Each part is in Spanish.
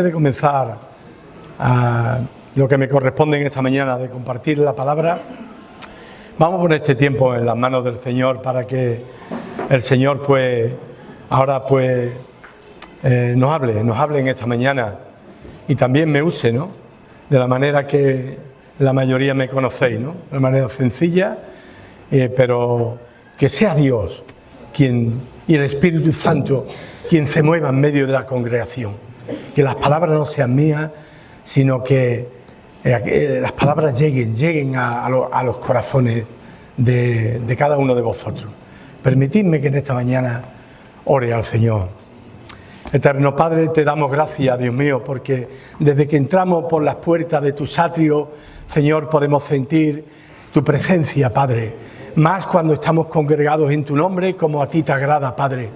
antes de comenzar a lo que me corresponde en esta mañana de compartir la palabra, vamos a poner este tiempo en las manos del Señor para que el Señor ahora nos hable en esta mañana y también me use, ¿no? De la manera que la mayoría me conocéis, ¿no? De manera sencilla, pero que sea Dios y el Espíritu Santo quien se mueva en medio de la congregación. Que las palabras no sean mías, sino que las palabras lleguen a los corazones de cada uno de vosotros. Permitidme que en esta mañana ore al Señor. Eterno Padre, te damos gracias, Dios mío, porque desde que entramos por las puertas de tus atrios, Señor, podemos sentir tu presencia, Padre, más cuando estamos congregados en tu nombre, como a ti te agrada, Padre.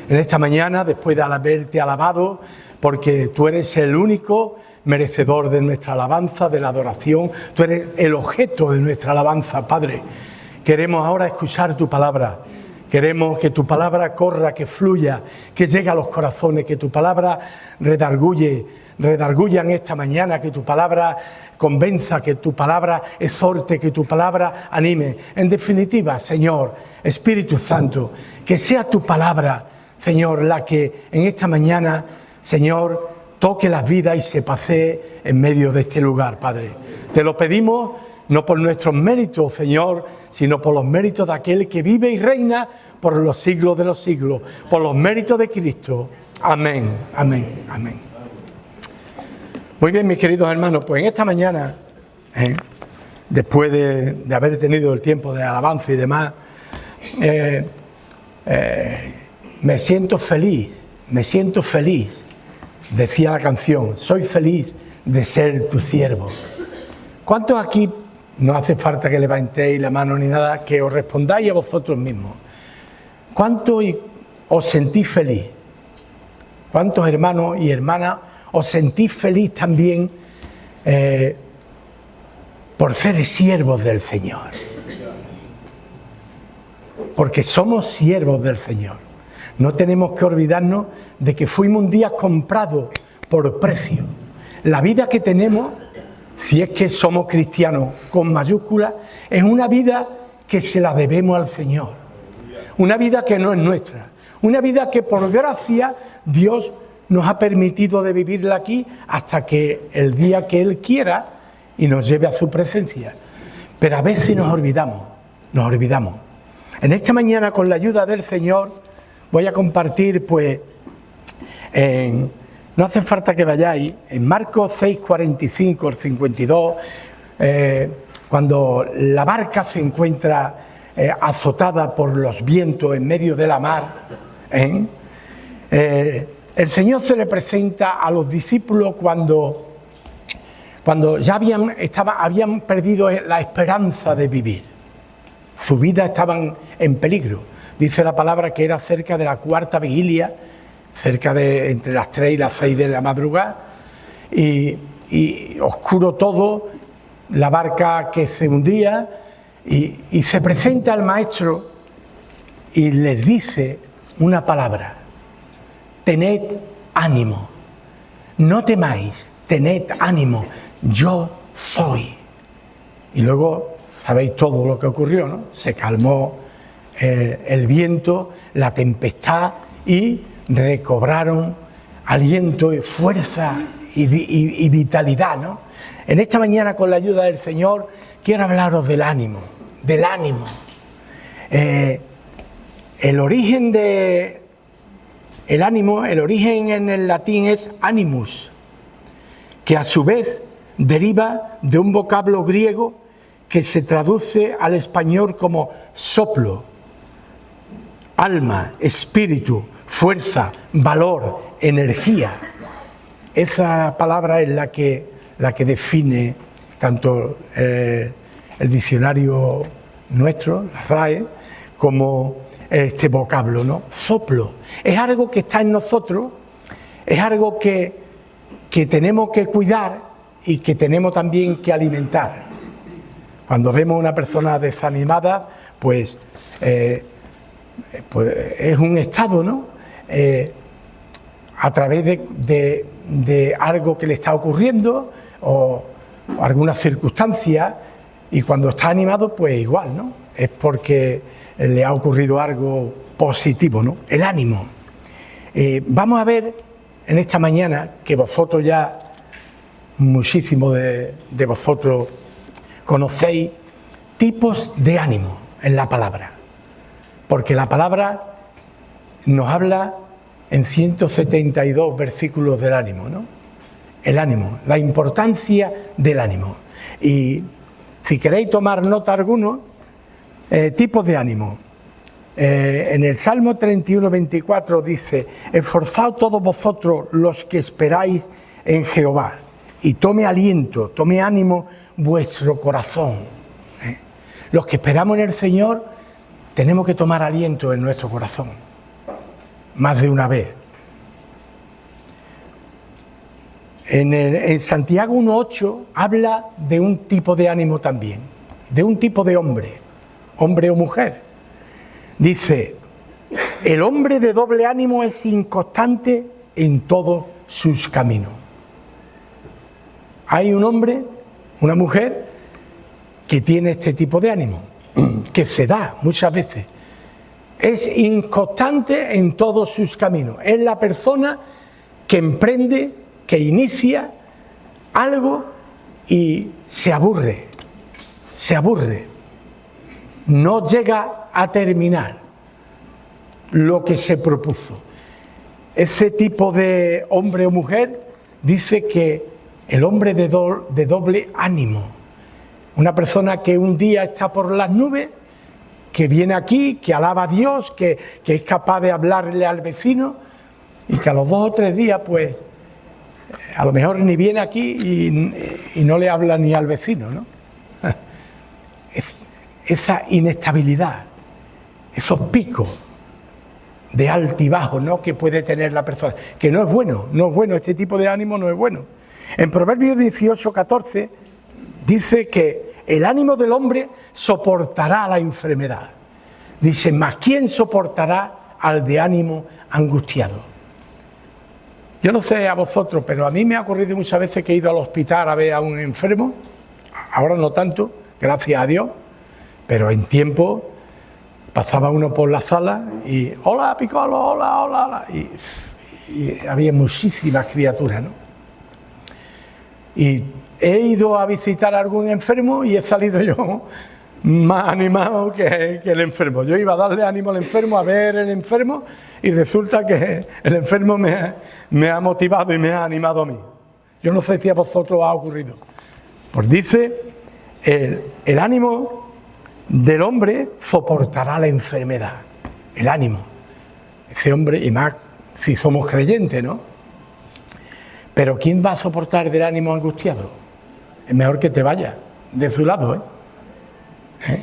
En esta mañana, después de haberte alabado, porque tú eres el único merecedor de nuestra alabanza, de la adoración, tú eres el objeto de nuestra alabanza, Padre. Queremos ahora escuchar tu palabra. Queremos que tu palabra corra, que fluya, que llegue a los corazones, que tu palabra redarguya en esta mañana, que tu palabra convenza, que tu palabra exhorte, que tu palabra anime. En definitiva, Señor, Espíritu Santo, que sea tu palabra, Señor, la que en esta mañana, Señor, toque las vidas y se pasee en medio de este lugar, Padre. Te lo pedimos no por nuestros méritos, Señor, sino por los méritos de aquel que vive y reina por los siglos de los siglos, por los méritos de Cristo. Amén, amén, amén. Muy bien, mis queridos hermanos, pues en esta mañana, después de haber tenido el tiempo de alabanza y demás, me siento feliz, decía la canción, soy feliz de ser tu siervo. ¿Cuántos aquí, no hace falta que levantéis la mano ni nada, que os respondáis a vosotros mismos? ¿Cuántos os sentís feliz? ¿Cuántos hermanos y hermanas os sentís feliz también por ser siervos del Señor? Porque somos siervos del Señor. No tenemos que olvidarnos de que fuimos un día comprados por precio. La vida que tenemos, si es que somos cristianos con mayúsculas, es una vida que se la debemos al Señor. Una vida que no es nuestra. Una vida que por gracia Dios nos ha permitido de vivirla aquí hasta que el día que Él quiera y nos lleve a su presencia. Pero a veces nos olvidamos. En esta mañana, con la ayuda del Señor, voy a compartir, no hace falta que vayáis, en Marcos 6, 45 al 52, cuando la barca se encuentra azotada por los vientos en medio de la mar, el Señor se le presenta a los discípulos cuando ya habían perdido la esperanza de vivir. Su vida estaba en peligro. Dice la palabra que era cerca de la cuarta vigilia, entre las 3 y las 6 de la madrugada, y oscuro todo, la barca que se hundía, y se presenta al maestro y les dice una palabra: tened ánimo, no temáis, tened ánimo, yo soy. Y luego sabéis todo lo que ocurrió, ¿no? Se calmó el viento, la tempestad, y recobraron aliento y fuerza y vitalidad, ¿no? En esta mañana, con la ayuda del Señor, quiero hablaros del ánimo. El origen en el latín es animus, que a su vez deriva de un vocablo griego que se traduce al español como soplo, alma, espíritu, fuerza, valor, energía. Esa palabra es la que define tanto el diccionario nuestro, la RAE, como este vocablo, ¿no? Soplo. Es algo que está en nosotros, es algo que tenemos que cuidar y que tenemos también que alimentar. Cuando vemos a una persona desanimada, pues es un estado, ¿no? A través de algo que le está ocurriendo o alguna circunstancia, y cuando está animado, pues igual, ¿no? Es porque le ha ocurrido algo positivo, ¿no? El ánimo. Vamos a ver en esta mañana, que vosotros ya, muchísimos de vosotros conocéis tipos de ánimo en la palabra, porque la palabra nos habla en 172 versículos del ánimo, ¿no? El ánimo, la importancia del ánimo. Y si queréis tomar nota algunos, tipos de ánimo. En el Salmo 31, 24 dice: esforzaos todos vosotros los que esperáis en Jehová, y tome aliento, tome ánimo vuestro corazón. Los que esperamos en el Señor tenemos que tomar aliento en nuestro corazón, más de una vez. En Santiago 1.8 habla de un tipo de ánimo también, de un tipo de hombre o mujer. Dice: el hombre de doble ánimo es inconstante en todos sus caminos. Hay un hombre, una mujer, que tiene este tipo de ánimo, que se da muchas veces. Es inconstante en todos sus caminos. Es la persona que emprende, que inicia algo y se aburre. No llega a terminar lo que se propuso. Ese tipo de hombre o mujer dice que el hombre de doble ánimo, una persona que un día está por las nubes, que viene aquí, que alaba a Dios, que es capaz de hablarle al vecino, y que a los 2 o 3 días, pues, a lo mejor ni viene aquí y no le habla ni al vecino, ¿no? Esa inestabilidad, esos picos de altibajo, ¿no?, que puede tener la persona, que no es bueno, este tipo de ánimo no es bueno. En Proverbios 18, 14 dice que el ánimo del hombre soportará la enfermedad. Dice: mas ¿quién soportará al de ánimo angustiado? Yo no sé a vosotros, pero a mí me ha ocurrido muchas veces que he ido al hospital a ver a un enfermo, ahora no tanto, gracias a Dios, pero en tiempo pasaba uno por la sala y hola Piccolo, hola, y había muchísimas criaturas, ¿no? Y he ido a visitar a algún enfermo y he salido yo más animado que el enfermo. Yo iba a darle ánimo al enfermo, a ver el enfermo, y resulta que el enfermo me ha motivado y me ha animado a mí. Yo no sé si a vosotros ha ocurrido. Pues dice, el ánimo del hombre soportará la enfermedad. El ánimo. Ese hombre, y más si somos creyentes, ¿no? Pero ¿quién va a soportar del ánimo angustiado? Es mejor que te vayas de su lado, ¿eh?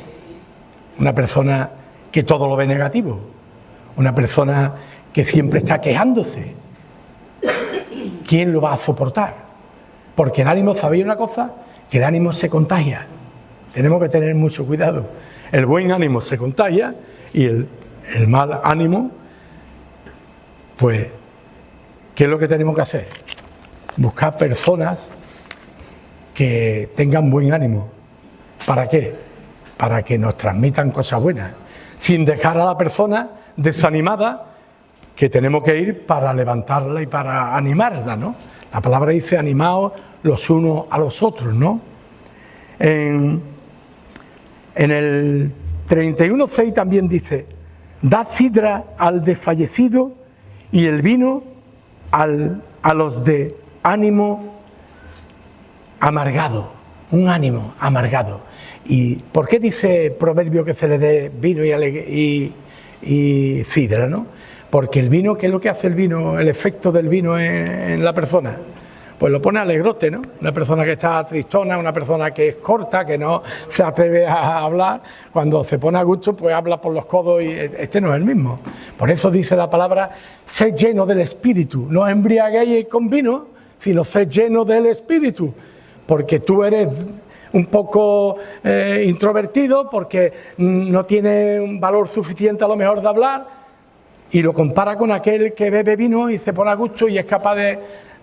Una persona que todo lo ve negativo, una persona que siempre está quejándose. ¿Quién lo va a soportar? Porque el ánimo, ¿sabéis una cosa? Que el ánimo se contagia. Tenemos que tener mucho cuidado. El buen ánimo se contagia y el mal ánimo, pues, ¿qué es lo que tenemos que hacer? Buscar personas que tengan buen ánimo. ¿Para qué? Para que nos transmitan cosas buenas, sin dejar a la persona desanimada, que tenemos que ir para levantarla y para animarla, ¿no? La palabra dice: animaos los unos a los otros, ¿no? En el 31:6 también dice: dad sidra al desfallecido y el vino a los de ánimo amargado, un ánimo amargado. ¿Y por qué dice Proverbio que se le dé vino y sidra, no? Porque el vino, ¿qué es lo que hace el vino, el efecto del vino en la persona? Pues lo pone alegrote, ¿no? Una persona que está tristona, una persona que es corta, que no se atreve a hablar, cuando se pone a gusto, pues habla por los codos y este no es el mismo. Por eso dice la palabra: sed lleno del Espíritu, no os embriaguéis con vino, sino sed lleno del Espíritu, porque tú eres un poco introvertido, porque no tienes un valor suficiente a lo mejor de hablar, y lo compara con aquel que bebe vino y se pone a gusto y es capaz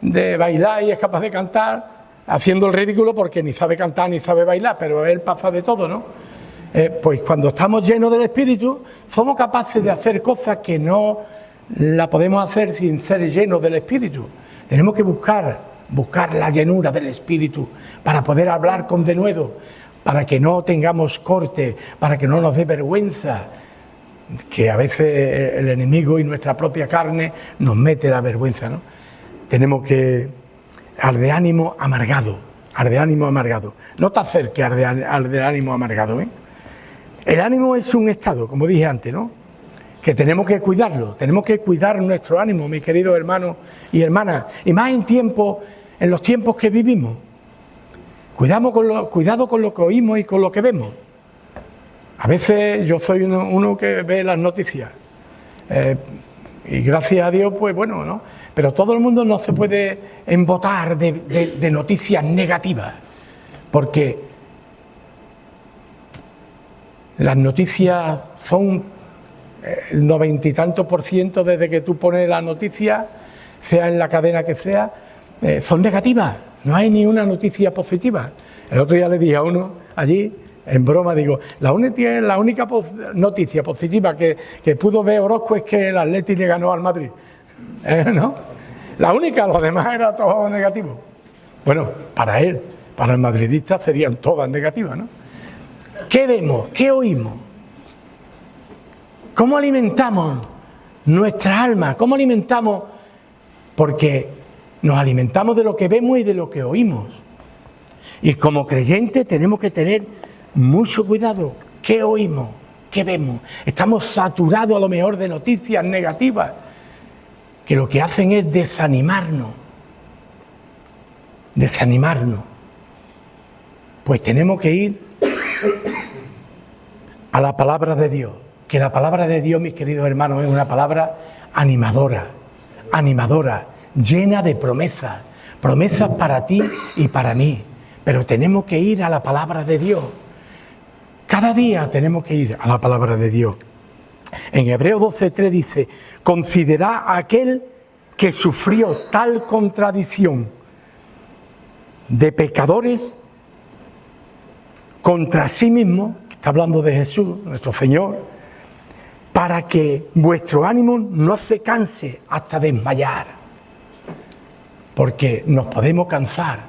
de bailar y es capaz de cantar haciendo el ridículo porque ni sabe cantar ni sabe bailar, pero él pasa de todo, ¿no? Pues cuando estamos llenos del Espíritu, somos capaces de hacer cosas que no la podemos hacer sin ser llenos del Espíritu. Tenemos que buscar la llenura del Espíritu para poder hablar con denuedo, para que no tengamos corte, para que no nos dé vergüenza, que a veces el enemigo y nuestra propia carne nos mete la vergüenza, ¿no? Tenemos que ar de ánimo amargado, No te acerques al de ánimo amargado, ¿eh? El ánimo es un estado, como dije antes, ¿no? Que tenemos que cuidarlo, tenemos que cuidar nuestro ánimo, mis queridos hermanos y hermanas, y más en los tiempos que vivimos. Cuidado con lo que oímos y con lo que vemos. A veces yo soy uno que ve las noticias, y gracias a Dios, pues bueno, ¿no? Pero todo el mundo no se puede embotar de noticias negativas, porque las noticias son el 90 y tantos % desde que tú pones la noticia, sea en la cadena que sea, son negativas. No hay ni una noticia positiva. El otro día le dije a uno allí, en broma, digo, la única noticia positiva que pudo ver Orozco es que el Atleti le ganó al Madrid. ¿No? La única, los demás era todo negativo. Bueno, para él, para el madridista serían todas negativas, ¿no? ¿Qué vemos? ¿Qué oímos? ¿Cómo alimentamos nuestra alma? ¿Cómo alimentamos? Porque nos alimentamos de lo que vemos y de lo que oímos. Y como creyentes tenemos que tener mucho cuidado. ¿Qué oímos? ¿Qué vemos? Estamos saturados a lo mejor de noticias negativas que lo que hacen es desanimarnos. Pues tenemos que ir a la palabra de Dios. Que la palabra de Dios, mis queridos hermanos, es una palabra animadora, llena de promesas para ti y para mí. Pero tenemos que ir a la palabra de Dios. Cada día tenemos que ir a la palabra de Dios. En Hebreos 12:3 dice, considerad a aquel que sufrió tal contradicción de pecadores contra sí mismo, que está hablando de Jesús, nuestro Señor, para que vuestro ánimo no se canse hasta desmayar, porque nos podemos cansar.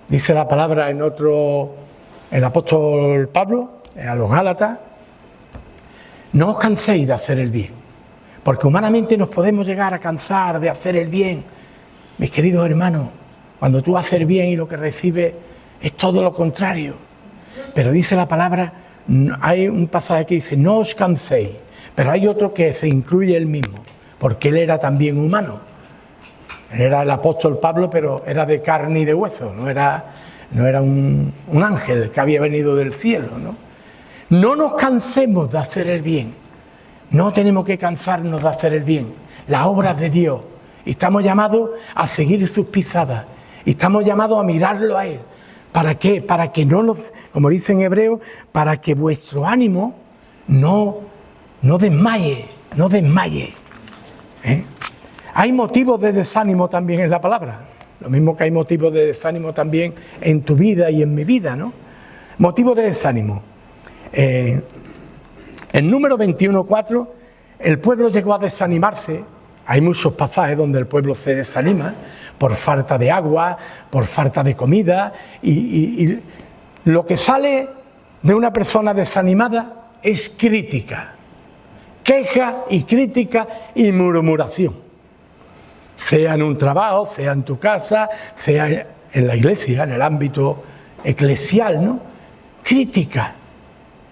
Dice la palabra el apóstol Pablo, a los Gálatas, no os canséis de hacer el bien, porque humanamente nos podemos llegar a cansar de hacer el bien. Mis queridos hermanos, cuando tú haces el bien y lo que recibes es todo lo contrario. Pero dice la palabra, hay un pasaje que dice, no os canséis, pero hay otro que se incluye él mismo, porque él era también humano. Él era el apóstol Pablo, pero era de carne y de hueso, no era un ángel que había venido del cielo, ¿no? No nos cansemos de hacer el bien, no tenemos que cansarnos de hacer el bien, las obras de Dios. Estamos llamados a seguir sus pisadas, estamos llamados a mirarlo a Él. ¿Para qué? Para que como dice en Hebreo, para que vuestro ánimo no desmaye. Hay motivos de desánimo también en la palabra, lo mismo que hay motivos de desánimo también en tu vida y en mi vida, ¿no? Motivos de desánimo. En Números 21:4, el pueblo llegó a desanimarse. Hay muchos pasajes donde el pueblo se desanima por falta de agua, por falta de comida, y lo que sale de una persona desanimada es crítica, queja y crítica y murmuración, sea en un trabajo, sea en tu casa, sea en la iglesia, en el ámbito eclesial, ¿no? Crítica.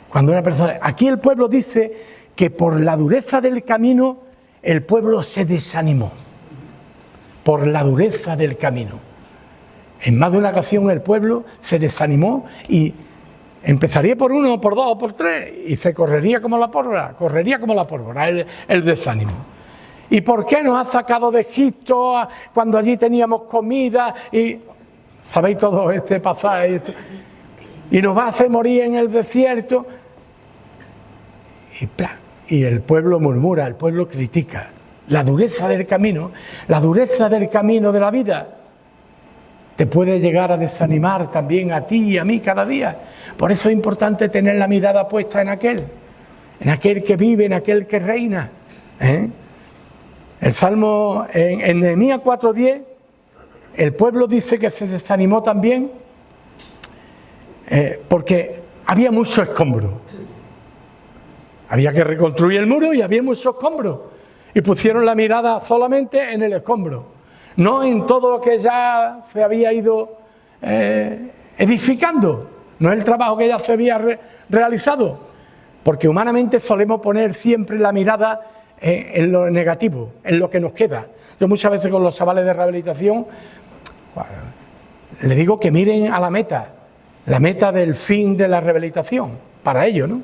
Cuando una persona... Aquí el pueblo dice que por la dureza del camino el pueblo se desanimó. Por la dureza del camino. En más de una ocasión el pueblo se desanimó y empezaría por uno, por dos, por tres, y se correría como la pólvora, el desánimo. ¿Y por qué nos ha sacado de Egipto cuando allí teníamos comida? Y sabéis todo este pasaje. Y nos va a hacer morir en el desierto. Y el pueblo murmura, el pueblo critica. la dureza del camino de la vida, te puede llegar a desanimar también a ti y a mí cada día. Por eso es importante tener la mirada puesta en aquel que vive, en aquel que reina. El Salmo, en Nehemías 4:10, el pueblo dice que se desanimó también porque había mucho escombro. Había que reconstruir el muro y había mucho escombro. Y pusieron la mirada solamente en el escombro, no en todo lo que ya se había ido edificando, no el trabajo que ya se había realizado, porque humanamente solemos poner siempre la mirada en lo negativo, en lo que nos queda. Yo muchas veces con los chavales de rehabilitación les digo que miren a la meta del fin de la rehabilitación, para ellos, ¿no?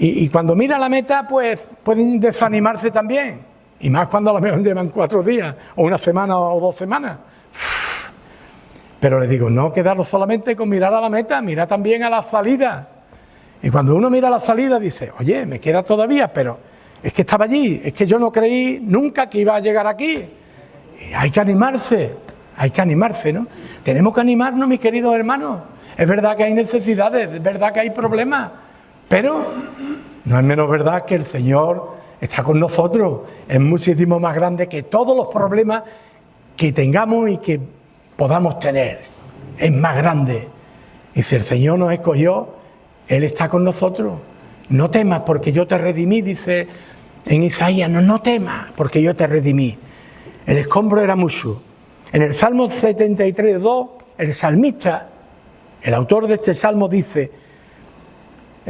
Y cuando miran la meta, pues pueden desanimarse también. Y más cuando a lo mejor llevan 4 días, o una semana, o 2 semanas. Pero les digo, no quedaros solamente con mirar a la meta, mira también a la salida. Y cuando uno mira la salida, dice, oye, me queda todavía, pero es que estaba allí, es que yo no creí nunca que iba a llegar aquí. Y hay que animarse, ¿no? Tenemos que animarnos, mis queridos hermanos. Es verdad que hay necesidades, es verdad que hay problemas, pero no es menos verdad que el Señor está con nosotros. Es muchísimo más grande que todos los problemas que tengamos y que podamos tener. Es más grande. Y si el Señor nos escogió, Él está con nosotros. No temas porque yo te redimí, dice en Isaías. No temas porque yo te redimí. El escombro era mucho. En el Salmo 73:2, el salmista, el autor de este salmo, dice,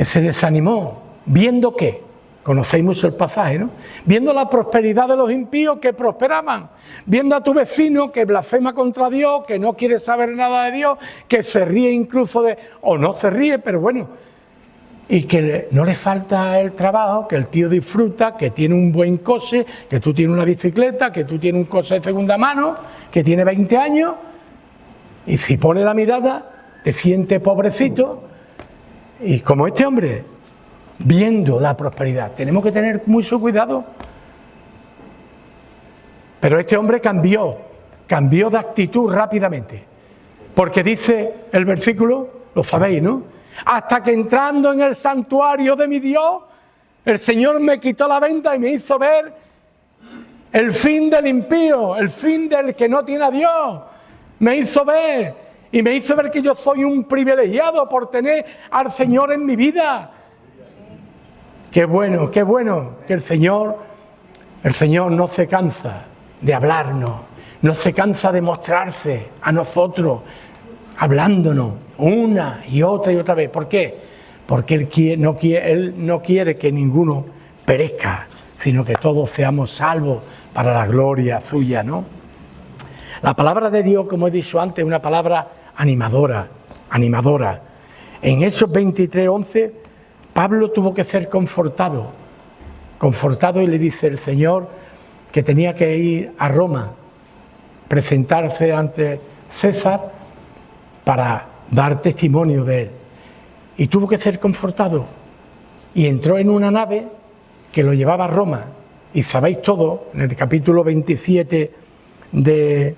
se desanimó, viendo que, conocéis mucho el pasaje, ¿no? Viendo la prosperidad de los impíos que prosperaban, viendo a tu vecino que blasfema contra Dios, que no quiere saber nada de Dios, que se ríe incluso o no se ríe, pero bueno, y que no le falta el trabajo, que el tío disfruta, que tiene un buen coche, que tú tienes una bicicleta, que tú tienes un coche de segunda mano, que tiene 20 años, y si pone la mirada, te sientes pobrecito. Y como este hombre, viendo la prosperidad, tenemos que tener mucho cuidado. Pero este hombre cambió de actitud rápidamente. Porque dice el versículo, lo sabéis, ¿no? Hasta que entrando en el santuario de mi Dios, el Señor me quitó la venda y me hizo ver el fin del impío, el fin del que no tiene a Dios. Me hizo ver. Y me hizo ver que yo soy un privilegiado por tener al Señor en mi vida. Qué bueno que el Señor no se cansa de hablarnos, no se cansa de mostrarse a nosotros, hablándonos una y otra vez. ¿Por qué? Porque Él no quiere que ninguno perezca, sino que todos seamos salvos para la gloria suya, ¿no? La palabra de Dios, como he dicho antes, es una palabra animadora. En Hechos 23:11, Pablo tuvo que ser confortado y le dice el Señor que tenía que ir a Roma, presentarse ante César para dar testimonio de él. Y tuvo que ser confortado. Y entró en una nave que lo llevaba a Roma. Y sabéis todo, en el capítulo 27 de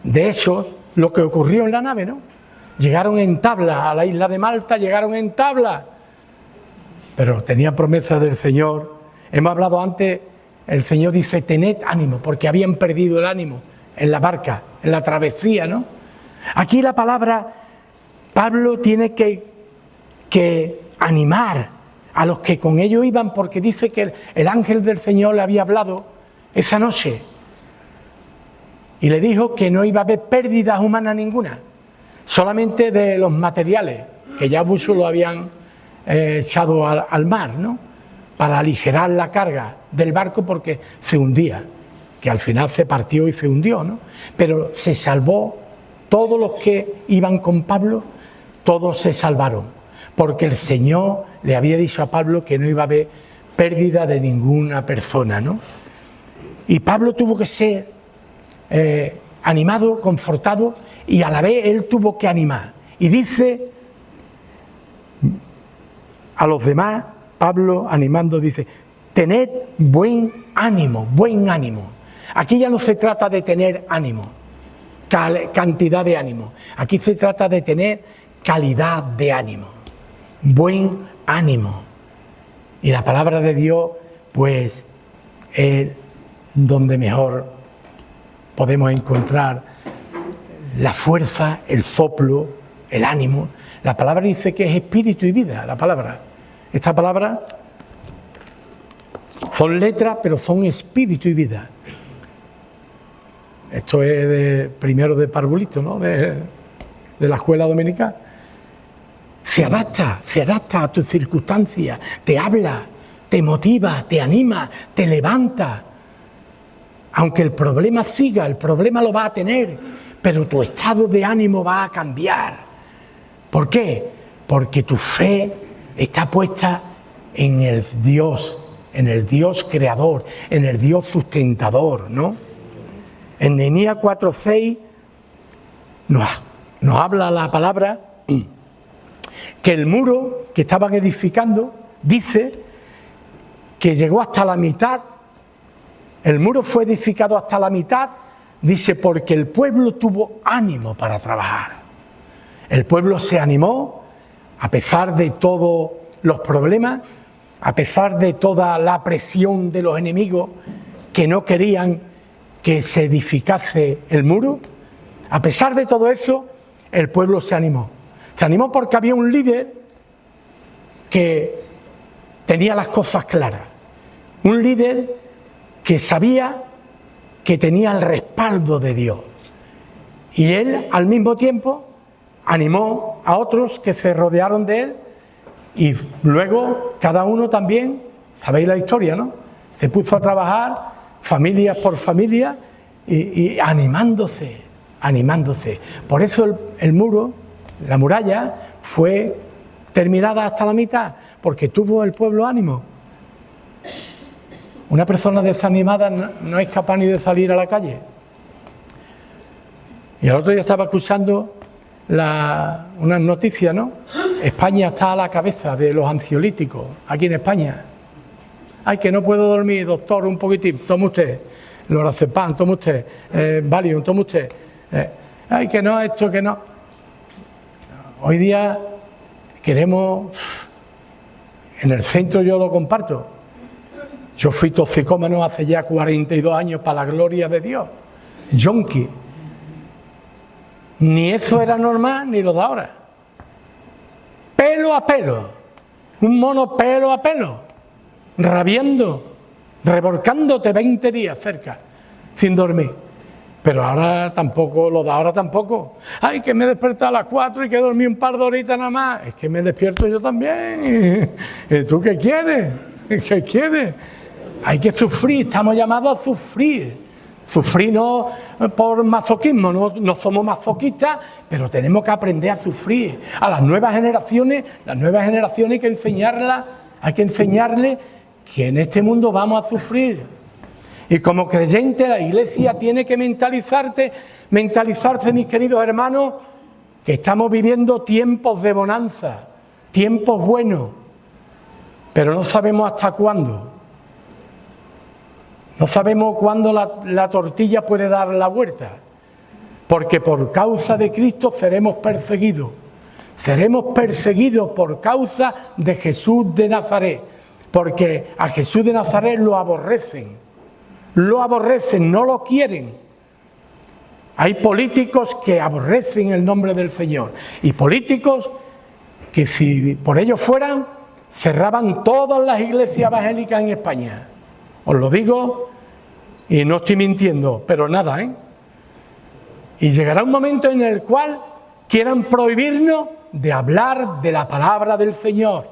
Hechos, lo que ocurrió en la nave, ¿no? Llegaron en tabla a la isla de Malta, llegaron en tabla. Pero tenía promesa del Señor. Hemos hablado antes, el Señor dice, tened ánimo, porque habían perdido el ánimo en la barca, en la travesía, ¿no? Aquí la palabra, Pablo tiene que animar a los que con ellos iban, porque dice que el ángel del Señor le había hablado esa noche y le dijo que no iba a haber pérdidas humanas ninguna, solamente de los materiales, que ya muchos lo habían echado al mar, ¿no? Para aligerar la carga del barco, porque se hundía, que al final se partió y se hundió, ¿no? Pero se salvó, todos los que iban con Pablo, todos se salvaron, porque el Señor le había dicho a Pablo que no iba a haber pérdida de ninguna persona, ¿no? Y Pablo tuvo que ser animado, confortado, y a la vez él tuvo que animar. Y dice a los demás, Pablo animando, dice, Tened buen ánimo, buen ánimo. Aquí ya no se trata de tener ánimo, cantidad de ánimo. Aquí se trata de tener calidad de ánimo, buen ánimo. Y la palabra de Dios, pues, es donde mejor podemos encontrar la fuerza, el soplo, el ánimo. La palabra dice que es espíritu y vida, la palabra. Esta palabra son letras, pero son espíritu y vida. Esto es de primero de parvulito, ¿no? De la escuela dominical. Se adapta a tus circunstancias, te habla, te motiva, te anima, te levanta. Aunque el problema siga, el problema lo va a tener, pero tu estado de ánimo va a cambiar. ¿Por qué? Porque tu fe está puesta en el Dios creador, en el Dios sustentador, ¿no? En Nehemías 4:6 nos habla la palabra que el muro que estaban edificando, dice que llegó hasta la mitad. El muro fue edificado hasta la mitad, dice, porque el pueblo tuvo ánimo para trabajar. El pueblo se animó a pesar de todos los problemas, a pesar de toda la presión de los enemigos que no querían que se edificase el muro. A pesar de todo eso, el pueblo se animó. Se animó porque había un líder que tenía las cosas claras. Un líder que sabía que tenía el respaldo de Dios. Y él, al mismo tiempo, animó a otros que se rodearon de él. Y luego, cada uno también, sabéis la historia, ¿no? Se puso a trabajar, familia por familia, y animándose. Por eso el muro, la muralla, fue terminada hasta la mitad, porque tuvo el pueblo ánimo. Una persona desanimada no es capaz ni de salir a la calle. Y el otro día estaba escuchando unas noticias, ¿no? España está a la cabeza de los ansiolíticos, aquí en España. Ay, que no puedo dormir, doctor, un poquitín, tome usted. Lorazepam, tome usted. Valium, tome usted. Ay, que no, esto, que no. Hoy día queremos, en el centro yo lo comparto. Yo fui toxicómano hace ya 42 años para la gloria de Dios. Yonki. Ni eso era normal, ni lo de ahora. Pelo a pelo. Un mono pelo a pelo. Rabiando. Revolcándote 20 días cerca. Sin dormir. Pero ahora tampoco, lo de ahora tampoco. Ay, que me he despertado a las 4 y que dormí un par de horitas nada más. Es que me despierto yo también. ¿Y tú qué quieres? ¿Qué quieres? Hay que sufrir, estamos llamados a sufrir. Sufrir no por masoquismo, no somos masoquistas, pero tenemos que aprender a sufrir. A las nuevas generaciones hay que enseñarles que en este mundo vamos a sufrir. Y como creyente la Iglesia tiene que mentalizarse, mis queridos hermanos, que estamos viviendo tiempos de bonanza, tiempos buenos, pero no sabemos hasta cuándo. No sabemos cuándo la tortilla puede dar la vuelta, porque por causa de Cristo seremos perseguidos. Seremos perseguidos por causa de Jesús de Nazaret, porque a Jesús de Nazaret lo aborrecen, no lo quieren. Hay políticos que aborrecen el nombre del Señor y políticos que si por ellos fueran, cerraban todas las iglesias evangélicas en España. Os lo digo y no estoy mintiendo, pero nada, ¿eh? Y llegará un momento en el cual quieran prohibirnos de hablar de la palabra del Señor.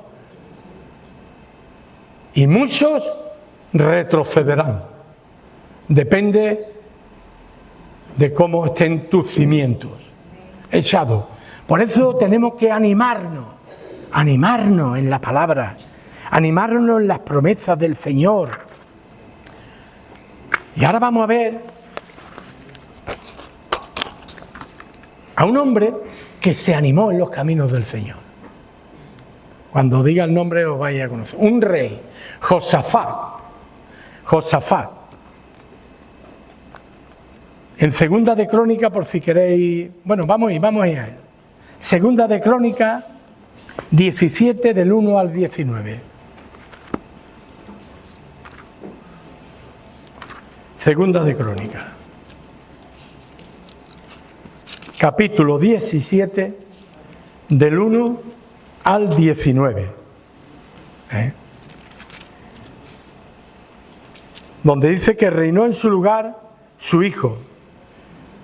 Y muchos retrocederán. Depende de cómo estén tus cimientos echados. Por eso tenemos que animarnos en la palabra, animarnos en las promesas del Señor. Y ahora vamos a ver a un hombre que se animó en los caminos del Señor. Cuando diga el nombre os vais a conocer. Un rey, Josafat. En Segunda de Crónica, por si queréis... Bueno, vamos a ir a él. Segunda de Crónica, 17, del 1 al 19. Segunda de Crónica. Capítulo 17, del 1 al 19. Donde dice que reinó en su lugar su hijo,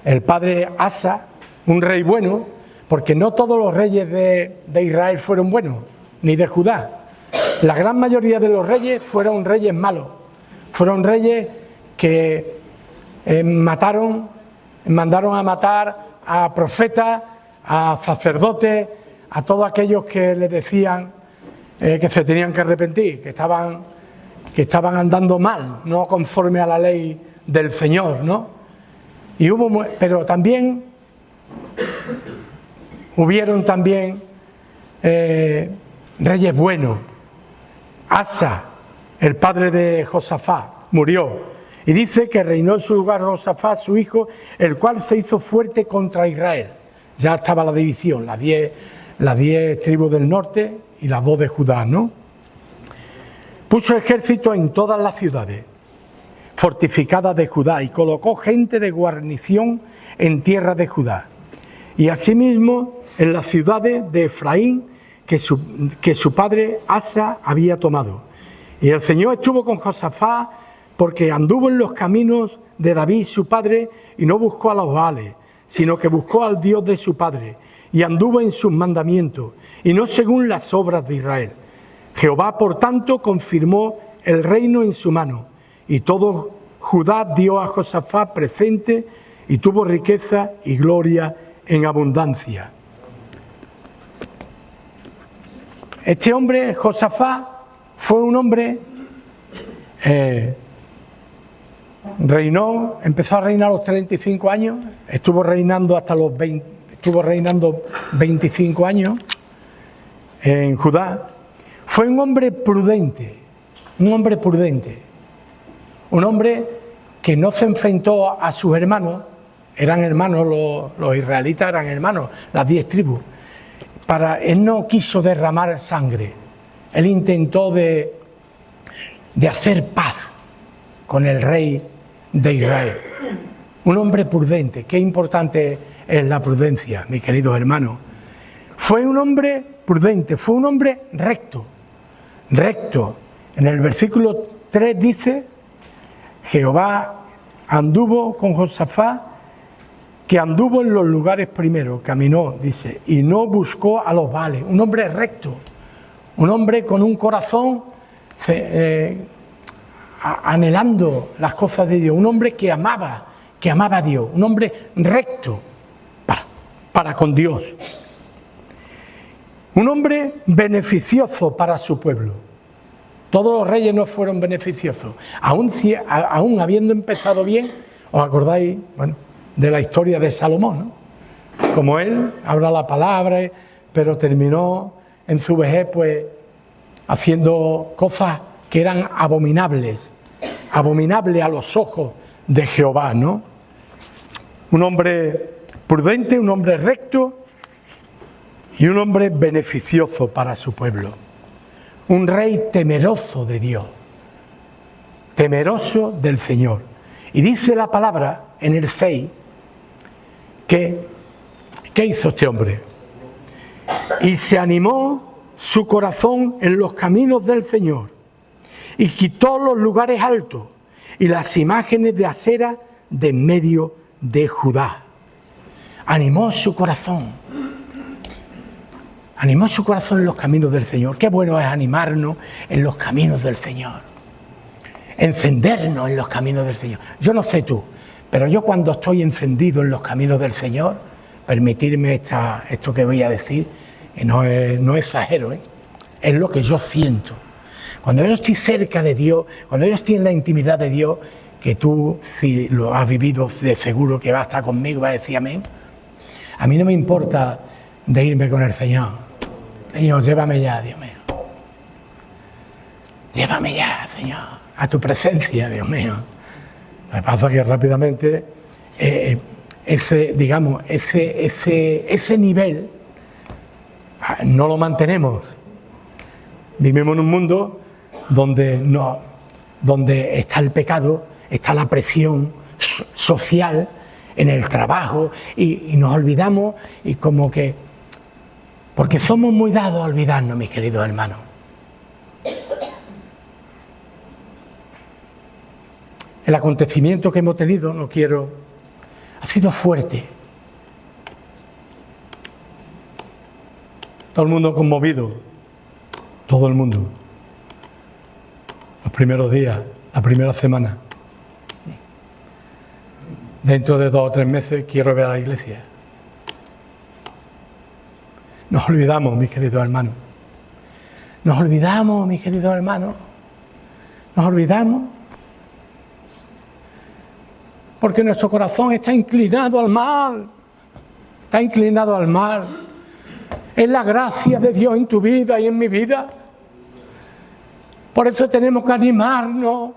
el padre Asa, un rey bueno, porque no todos los reyes de Israel fueron buenos, ni de Judá. La gran mayoría de los reyes fueron reyes malos, fueron reyes que mandaron a matar a profetas, a sacerdotes, a todos aquellos que les decían que se tenían que arrepentir, que estaban andando mal, no conforme a la ley del Señor, ¿no? Pero también hubieron reyes buenos. Asa, el padre de Josafat, murió. Y dice que reinó en su lugar Josafat, su hijo, el cual se hizo fuerte contra Israel. Ya estaba la división, las 10 tribus del norte y las 2 de Judá, ¿no? Puso ejército en todas las ciudades fortificadas de Judá y colocó gente de guarnición en tierra de Judá. Y asimismo en las ciudades de Efraín que su padre Asa había tomado. Y el Señor estuvo con Josafat porque anduvo en los caminos de David su padre y no buscó a los Baales, sino que buscó al Dios de su padre y anduvo en sus mandamientos y no según las obras de Israel. Jehová, por tanto, confirmó el reino en su mano y todo Judá dio a Josafat presente y tuvo riqueza y gloria en abundancia. Este hombre, Josafat, fue un hombre, empezó a reinar a los 35 años, estuvo reinando 25 años en Judá. Fue un hombre prudente, un hombre que no se enfrentó a sus hermanos, eran hermanos, los israelitas eran hermanos, las 10 tribus. Él no quiso derramar sangre, él intentó de hacer paz con el rey de Israel. Un hombre prudente, qué importante es la prudencia, mis queridos hermanos. Fue un hombre prudente, fue un hombre recto. En el versículo 3 dice, Jehová anduvo con Josafat, que anduvo en los lugares primero, caminó, dice, y no buscó a los Baales. Un hombre recto, un hombre con un corazón anhelando las cosas de Dios, un hombre que amaba a Dios, un hombre recto para con Dios. Un hombre beneficioso para su pueblo. Todos los reyes no fueron beneficiosos. Aún habiendo empezado bien, ¿os acordáis? Bueno, de la historia de Salomón, ¿no? Como él habla la palabra, pero terminó en su vejez pues haciendo cosas que eran abominables a los ojos de Jehová, ¿no? Un hombre prudente, un hombre recto y un hombre beneficioso para su pueblo. Un rey temeroso de Dios, temeroso del Señor. Y dice la palabra en el 6 que ¿qué hizo este hombre? Y se animó su corazón en los caminos del Señor y quitó los lugares altos y las imágenes de acera de en medio de Judá. Animó su corazón en los caminos del Señor. Qué bueno es animarnos en los caminos del Señor, encendernos en los caminos del Señor. Yo no sé tú, pero yo cuando estoy encendido en los caminos del Señor, permitirme esto que voy a decir, no exagero, es lo que yo siento. Cuando yo estoy cerca de Dios, cuando yo estoy en la intimidad de Dios, que tú, si lo has vivido, de seguro que vas a estar conmigo, vas a decir amén. A mí no me importa de irme con el Señor. Señor, llévame ya, Dios mío. Llévame ya, Señor, a tu presencia, Dios mío. Lo que pasa es que rápidamente ese nivel no lo mantenemos. Vivimos en un mundo donde está el pecado, está la presión social en el trabajo y nos olvidamos y como que... Porque somos muy dados a olvidarnos, mis queridos hermanos. El acontecimiento que hemos tenido, ha sido fuerte. Todo el mundo conmovido, todo el mundo. Los primeros días, la primera semana. Dentro de 2 o 3 meses quiero ver a la iglesia. Nos olvidamos, mis queridos hermanos. Nos olvidamos, mis queridos hermanos. Nos olvidamos. Porque nuestro corazón está inclinado al mal. Está inclinado al mal. Es la gracia de Dios en tu vida y en mi vida. Por eso tenemos que animarnos.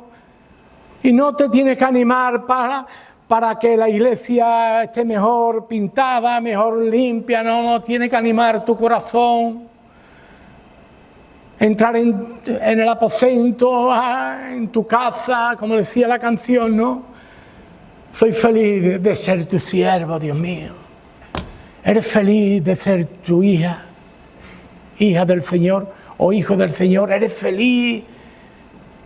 Y no te tienes que animar para que la iglesia esté mejor pintada, mejor limpia. No, tiene que animar tu corazón. Entrar en el aposento, en tu casa, como decía la canción, ¿no? Soy feliz de ser tu siervo, Dios mío. ¿Eres feliz de ser tu hija del Señor o hijo del Señor? ¿Eres feliz?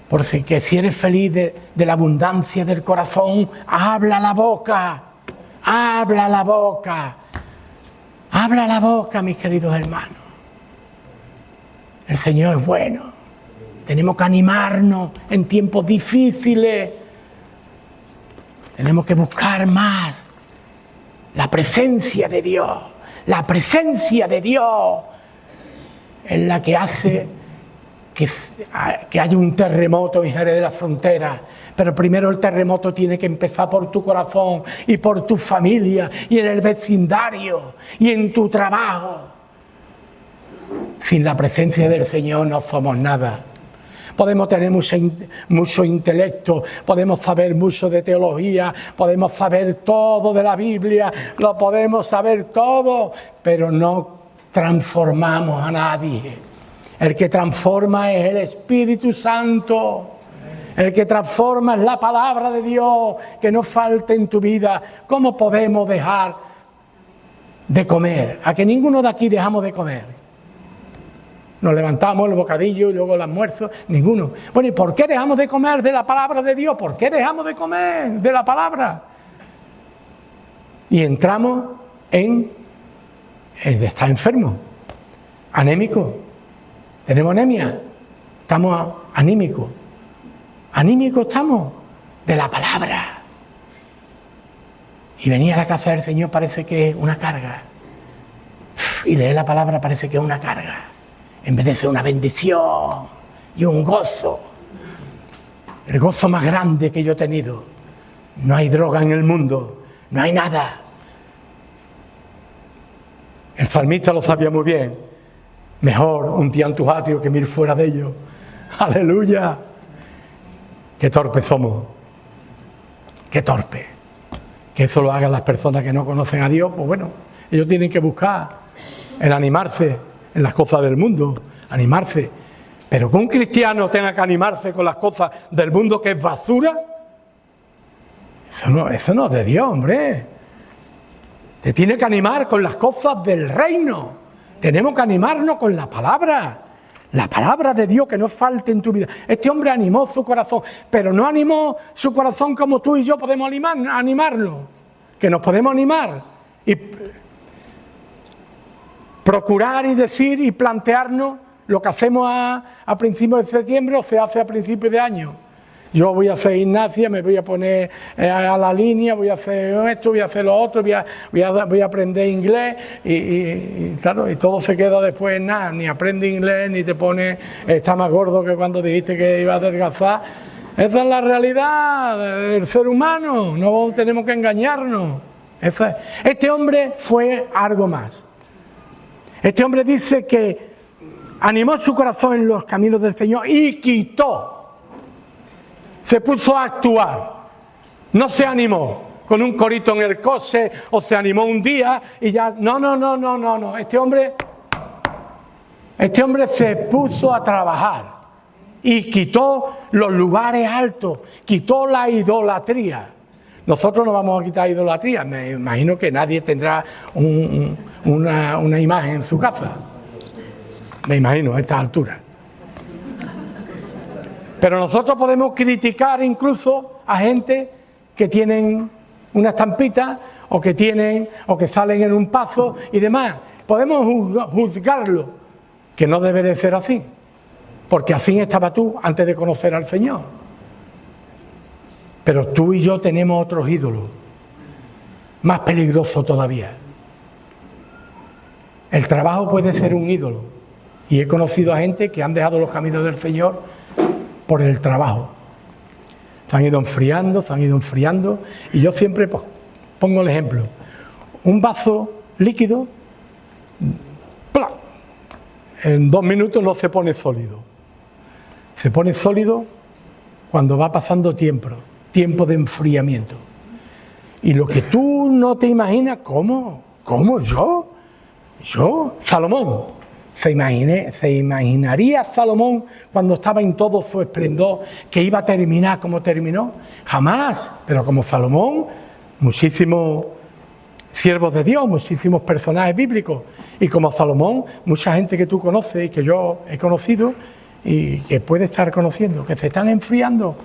Porque si eres feliz de la abundancia del corazón, habla la boca, habla la boca, habla la boca, mis queridos hermanos. El Señor es bueno. Tenemos que animarnos en tiempos difíciles. Tenemos que buscar más la presencia de Dios. La presencia de Dios es la que hace que haya un terremoto en Jerez de la Frontera. Pero primero el terremoto tiene que empezar por tu corazón y por tu familia y en el vecindario y en tu trabajo. Sin la presencia del Señor no somos nada. Podemos tener mucho intelecto, podemos saber mucho de teología, podemos saber todo de la Biblia, lo podemos saber todo, pero no transformamos a nadie. El que transforma es el Espíritu Santo. El que transforma es la palabra de Dios, que no falte en tu vida. ¿Cómo podemos dejar de comer? ¿A que ninguno de aquí dejamos de comer? Nos levantamos el bocadillo y luego el almuerzo, ninguno. Bueno, ¿y por qué dejamos de comer de la palabra de Dios? ¿Por qué dejamos de comer de la palabra? Y entramos en estar enfermo, anémico. Tenemos anemia, estamos anímicos. Anímicos estamos de la palabra. Y venir a la casa del Señor parece que es una carga. Y leer la palabra parece que es una carga. En vez de ser una bendición y un gozo. El gozo más grande que yo he tenido. No hay droga en el mundo, no hay nada. El salmista lo sabía muy bien. Mejor un día en tus atrios que 1000 fuera de ellos. ¡Aleluya! ¡Qué torpes somos! ¡Qué torpe! Que eso lo hagan las personas que no conocen a Dios. Pues bueno, ellos tienen que buscar el animarse en las cosas del mundo, animarse. Pero que un cristiano tenga que animarse con las cosas del mundo que es basura, eso no es de Dios, hombre. Te tiene que animar con las cosas del reino. Tenemos que animarnos con la palabra de Dios, que no falte en tu vida. Este hombre animó su corazón, pero no animó su corazón como tú y yo podemos animarlo, que nos podemos animar y procurar y decir y plantearnos lo que hacemos a principios de septiembre o se hace a principios de año. Yo voy a hacer gimnasia, me voy a poner a la línea, voy a hacer esto, voy a hacer lo otro, voy a aprender inglés y claro, y todo se queda después en nada, ni aprende inglés, ni te pone, está más gordo que cuando dijiste que iba a adelgazar. Esa es la realidad del ser humano, no tenemos que engañarnos. Este hombre fue algo más. Este hombre dice que animó su corazón en los caminos del Señor y quitó. Se puso a actuar. No se animó con un corito en el coche o se animó un día y ya... No. Este hombre se puso a trabajar y quitó los lugares altos, quitó la idolatría. Nosotros no vamos a quitar idolatría. Me imagino que nadie tendrá una imagen en su casa. Me imagino, a estas alturas. Pero nosotros podemos criticar incluso a gente que tienen una estampita o que salen en un paso y demás. Podemos juzgarlo, que no debe de ser así, porque así estaba tú antes de conocer al Señor. Pero tú y yo tenemos otros ídolos, más peligrosos todavía. El trabajo puede ser un ídolo, y he conocido a gente que han dejado los caminos del Señor por el trabajo. Se han ido enfriando, y yo siempre pongo el ejemplo. Un vaso líquido, ¡plá!, en 2 minutos no se pone sólido. Se pone sólido cuando va pasando tiempo de enfriamiento. Y lo que tú no te imaginas, ¿cómo yo? Salomón. ¿Se imaginaría Salomón cuando estaba en todo su esplendor que iba a terminar como terminó? Jamás. Pero como Salomón, muchísimos siervos de Dios, muchísimos personajes bíblicos. Y como Salomón, mucha gente que tú conoces y que yo he conocido y que puede estar conociendo, que se están enfriando.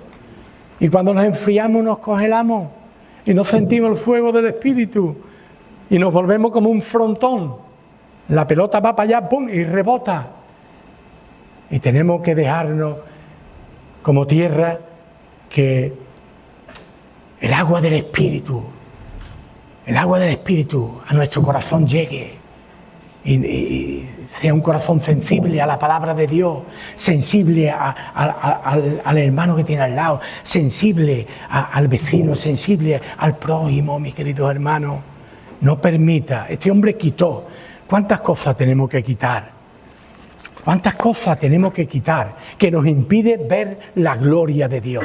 Y cuando nos enfriamos nos congelamos y no sentimos el fuego del Espíritu y nos volvemos como un frontón. La pelota va para allá, ¡pum!, y rebota. Y tenemos que dejarnos como tierra que el agua del Espíritu a nuestro corazón llegue y sea un corazón sensible a la palabra de Dios, sensible al hermano que tiene al lado, sensible al vecino, sensible al prójimo, mis queridos hermanos. No permita. Este hombre quitó. ¿Cuántas cosas tenemos que quitar? ¿Cuántas cosas tenemos que quitar que nos impide ver la gloria de Dios?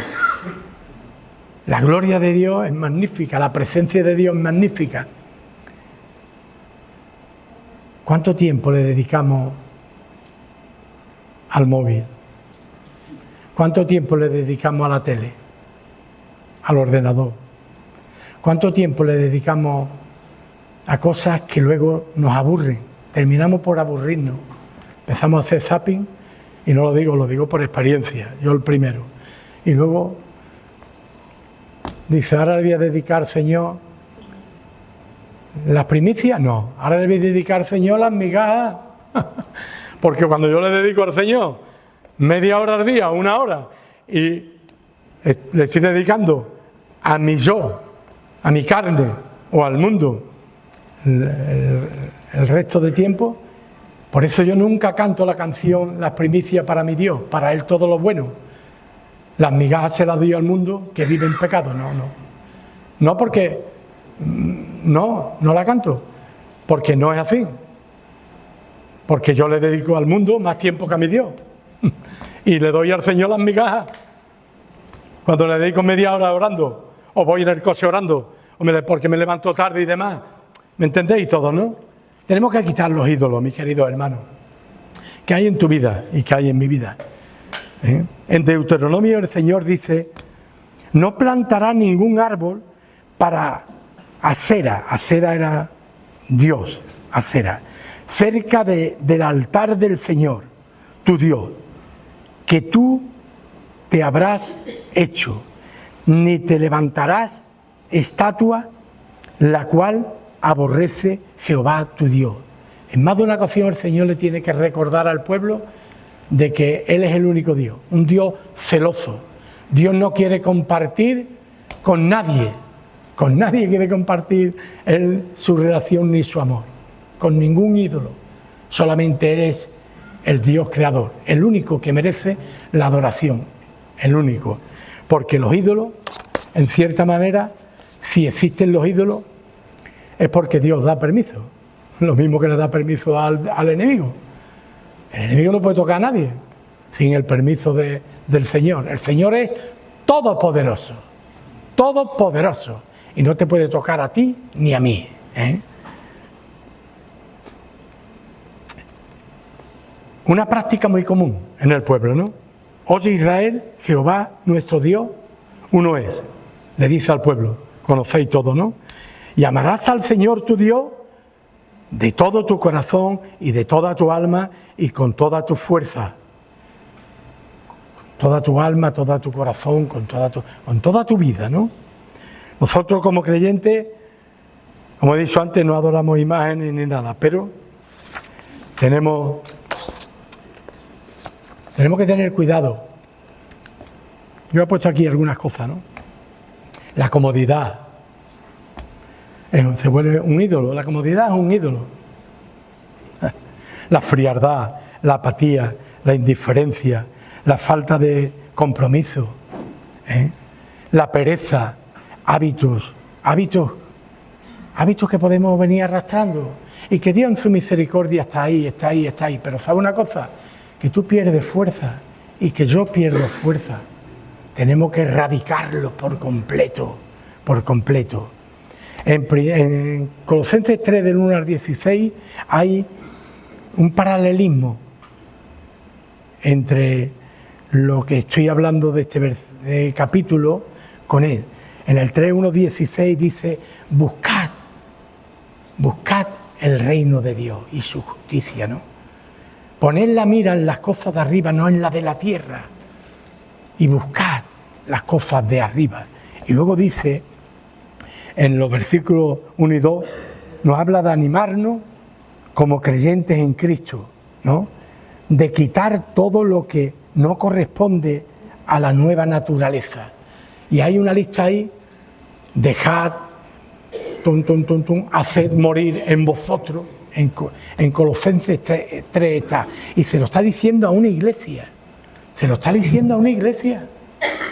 La gloria de Dios es magnífica, la presencia de Dios es magnífica. ¿Cuánto tiempo le dedicamos al móvil? ¿Cuánto tiempo le dedicamos a la tele? Al ordenador. ¿Cuánto tiempo le dedicamos a cosas que luego nos aburren? Terminamos por aburrirnos. Empezamos a hacer zapping, y no lo digo por experiencia, yo el primero. Y luego dice, ahora le voy a dedicar, Señor, las primicias, no, ahora le voy a dedicar, Señor, las migajas. Porque cuando yo le dedico al Señor media hora al día, 1 hora, y le estoy dedicando a mi yo, a mi carne o al mundo, el resto de tiempo, por eso yo nunca canto la canción Las primicias para mi Dios, para Él todo lo bueno. Las migajas se las doy al mundo que vive en pecado. No porque no la canto, porque no es así. Porque yo le dedico al mundo más tiempo que a mi Dios. Y le doy al Señor las migajas. Cuando le dedico media hora orando, o voy en el coche orando, porque me levanto tarde y demás. ¿Me entendéis todo, no? Tenemos que quitar los ídolos, mis queridos hermanos, que hay en tu vida y que hay en mi vida. En Deuteronomio el Señor dice, no plantará ningún árbol para Asera era Dios, Asera, cerca del altar del Señor, tu Dios, que tú te habrás hecho, ni te levantarás estatua, la cual aborrece Jehová tu Dios. En más de una ocasión el Señor le tiene que recordar al pueblo de que Él es el único Dios, un Dios celoso. Dios no quiere compartir con nadie quiere compartir Él su relación ni su amor, con ningún ídolo. Solamente Él es el Dios creador, el único que merece la adoración, el único. Porque los ídolos, en cierta manera, si existen los ídolos, es porque Dios da permiso, lo mismo que le da permiso al enemigo. El enemigo no puede tocar a nadie sin el permiso del Señor. El Señor es todopoderoso, todopoderoso, y no te puede tocar a ti ni a mí, ¿eh? Una práctica muy común en el pueblo, ¿no? Oye Israel, Jehová nuestro Dios, uno es. Le dice al pueblo, conocéis todo, ¿no? Y amarás al Señor tu Dios de todo tu corazón y de toda tu alma y con toda tu fuerza. Toda tu alma, todo tu corazón, con toda tu vida, ¿no? Nosotros como creyentes, como he dicho antes, no adoramos imágenes ni nada, pero tenemos que tener cuidado. Yo he puesto aquí algunas cosas, ¿no? La comodidad se vuelve un ídolo, la comodidad es un ídolo. La frialdad, la apatía, la indiferencia, la falta de compromiso, la pereza, hábitos que podemos venir arrastrando y que Dios en su misericordia está ahí. Pero ¿sabe una cosa? Que tú pierdes fuerza y que yo pierdo fuerza. Tenemos que erradicarlos por completo. En Colosenses 3, del 1 al 16, hay un paralelismo entre lo que estoy hablando de este capítulo con él. En el 3, 1, 16 dice, buscad el reino de Dios y su justicia, ¿no? Poned la mira en las cosas de arriba, no en las de la tierra, y buscad las cosas de arriba. Y luego dice, en los versículos 1 y 2, nos habla de animarnos como creyentes en Cristo, ¿no? De quitar todo lo que no corresponde a la nueva naturaleza. Y hay una lista ahí, dejad, haced morir en vosotros, en Colosenses 3 está, y se lo está diciendo a una iglesia,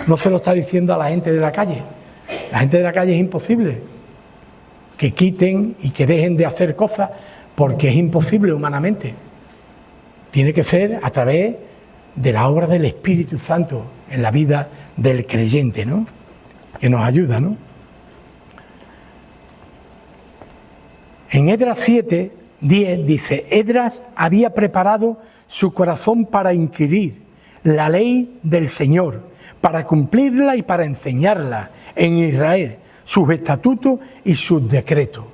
no se lo está diciendo a la gente de la calle. La gente de la calle es imposible que quiten y que dejen de hacer cosas, porque es imposible humanamente. Tiene que ser a través de la obra del Espíritu Santo en la vida del creyente, ¿no? Que nos ayuda, ¿no? En Esdras 7, 10 dice, Esdras había preparado su corazón para inquirir la ley del Señor, para cumplirla y para enseñarla en Israel, sus estatutos y sus decretos.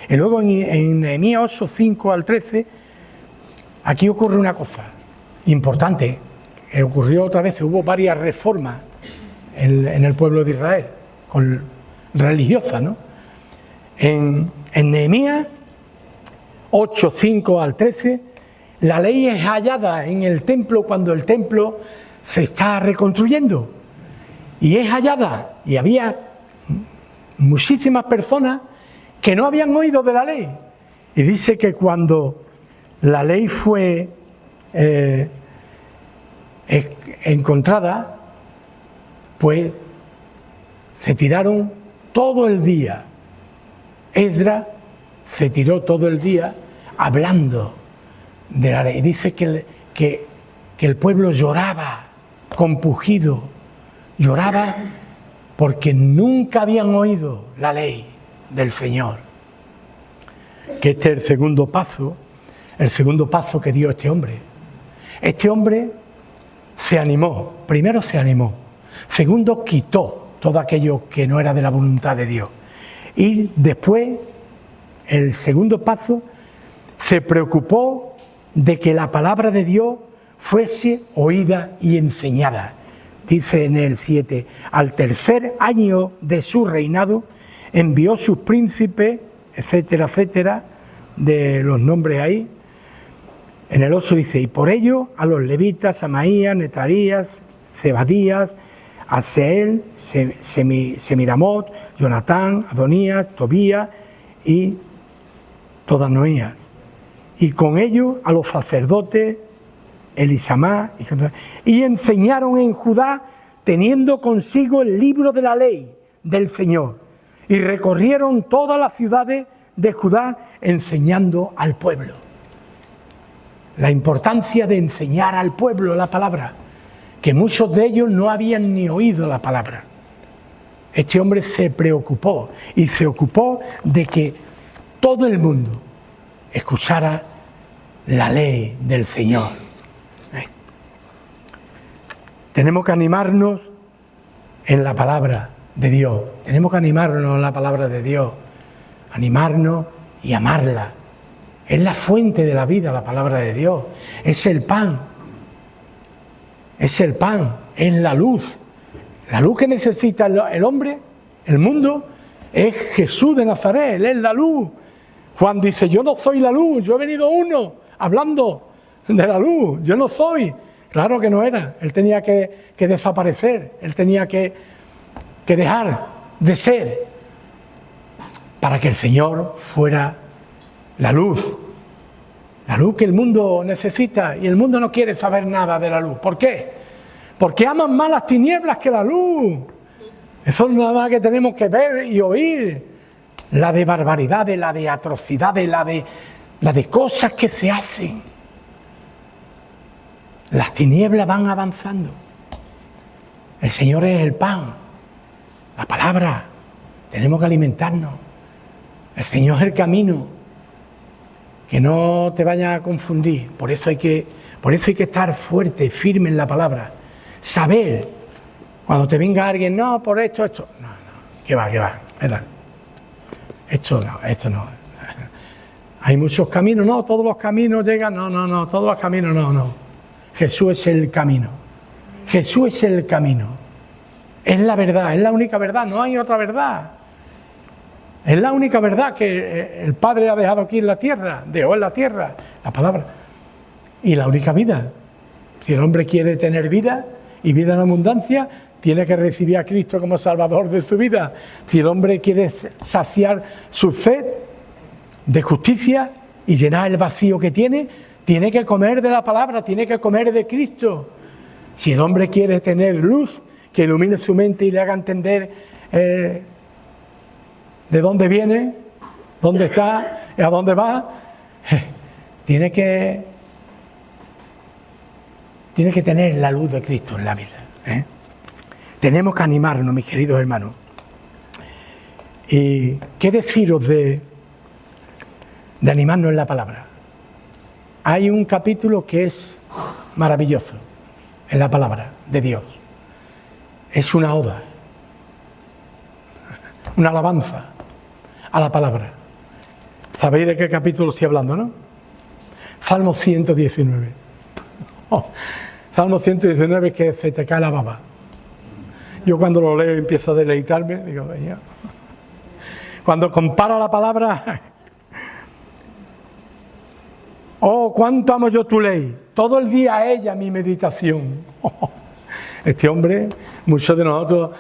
Y luego en Nehemías 8, 5 al 13, aquí ocurre una cosa importante, que ocurrió otra vez, hubo varias reformas en el pueblo de Israel, religiosas, ¿no? En Nehemías 8, 5 al 13, la ley es hallada en el templo cuando el templo se está reconstruyendo. Y es hallada, y había muchísimas personas que no habían oído de la ley. Y dice que cuando la ley fue encontrada, pues se tiraron todo el día. Esdras se tiró todo el día hablando de la ley. Dice que el pueblo lloraba compungido, lloraba porque nunca habían oído la ley del Señor. Que este es el segundo paso que dio este hombre. Este hombre se animó, primero se animó, segundo quitó todo aquello que no era de la voluntad de Dios. Y después, el segundo paso, se preocupó de que la palabra de Dios fuese oída y enseñada. Dice en el 7, al tercer año de su reinado, envió sus príncipes, etcétera, etcétera, de los nombres ahí. En el 8 dice, y por ello a los levitas, Samaías, Netarías, Zebadías, Aseel, Semiramot, Jonatán, Adonías, Tobías y todas Noías. Y con ello a los sacerdotes, Elisamá, y enseñaron en Judá, teniendo consigo el libro de la ley del Señor. Y recorrieron todas las ciudades de Judá enseñando al pueblo. la importancia de enseñar al pueblo la palabra, que muchos de ellos no habían ni oído la palabra. Este hombre se preocupó y se ocupó de que todo el mundo escuchara la ley del Señor. Tenemos que animarnos en la palabra de Dios. Tenemos que animarnos en la palabra de Dios. Animarnos y amarla. Es la fuente de la vida, la palabra de Dios. Es el pan. Es el pan. Es la luz. La luz que necesita el hombre, el mundo, es Jesús de Nazaret. Él es la luz. Juan dice, yo no soy la luz, yo he venido uno hablando de la luz. Yo no soy. Claro que no era. Él tenía que desaparecer. Él tenía que dejar de ser para que el Señor fuera la luz que el mundo necesita, y el mundo no quiere saber nada de la luz. ¿Por qué? Porque aman más las tinieblas que la luz. Eso es nada más que tenemos que ver y oír, la de barbaridades, la de atrocidades, la de cosas que se hacen. Las tinieblas van avanzando. El Señor es el pan, la palabra. Tenemos que alimentarnos. El Señor es el camino. Que no te vayas a confundir. Por eso hay que estar fuerte, firme en la palabra. Saber, cuando te venga alguien, no, por esto. No, que va, ¿verdad? Esto no. Hay muchos caminos, no, todos los caminos llegan, no, todos los caminos no. Jesús es el camino. Jesús es el camino. Es la verdad, es la única verdad, no hay otra verdad. Es la única verdad que el Padre ha dejado aquí en la tierra, dejó en la tierra, la palabra. Y la única vida. Si el hombre quiere tener vida y vida en abundancia, tiene que recibir a Cristo como Salvador de su vida. Si el hombre quiere saciar su sed de justicia y llenar el vacío que tiene que comer de la palabra, tiene que comer de Cristo. Si el hombre quiere tener luz, que ilumine su mente y le haga entender de dónde viene, dónde está y a dónde va, tiene que tener la luz de Cristo en la vida. Tenemos que animarnos, mis queridos hermanos. ¿Y qué deciros de animarnos en la palabra? Hay un capítulo que es maravilloso en la palabra de Dios. Es una oda, una alabanza a la palabra. ¿Sabéis de qué capítulo estoy hablando, no? Salmo 119. Salmo 119, que se te cae la baba. Yo cuando lo leo empiezo a deleitarme, digo, Señor. Cuando comparo la palabra, oh, cuánto amo yo tu ley, todo el día a ella mi meditación. Este hombre, muchos de nosotros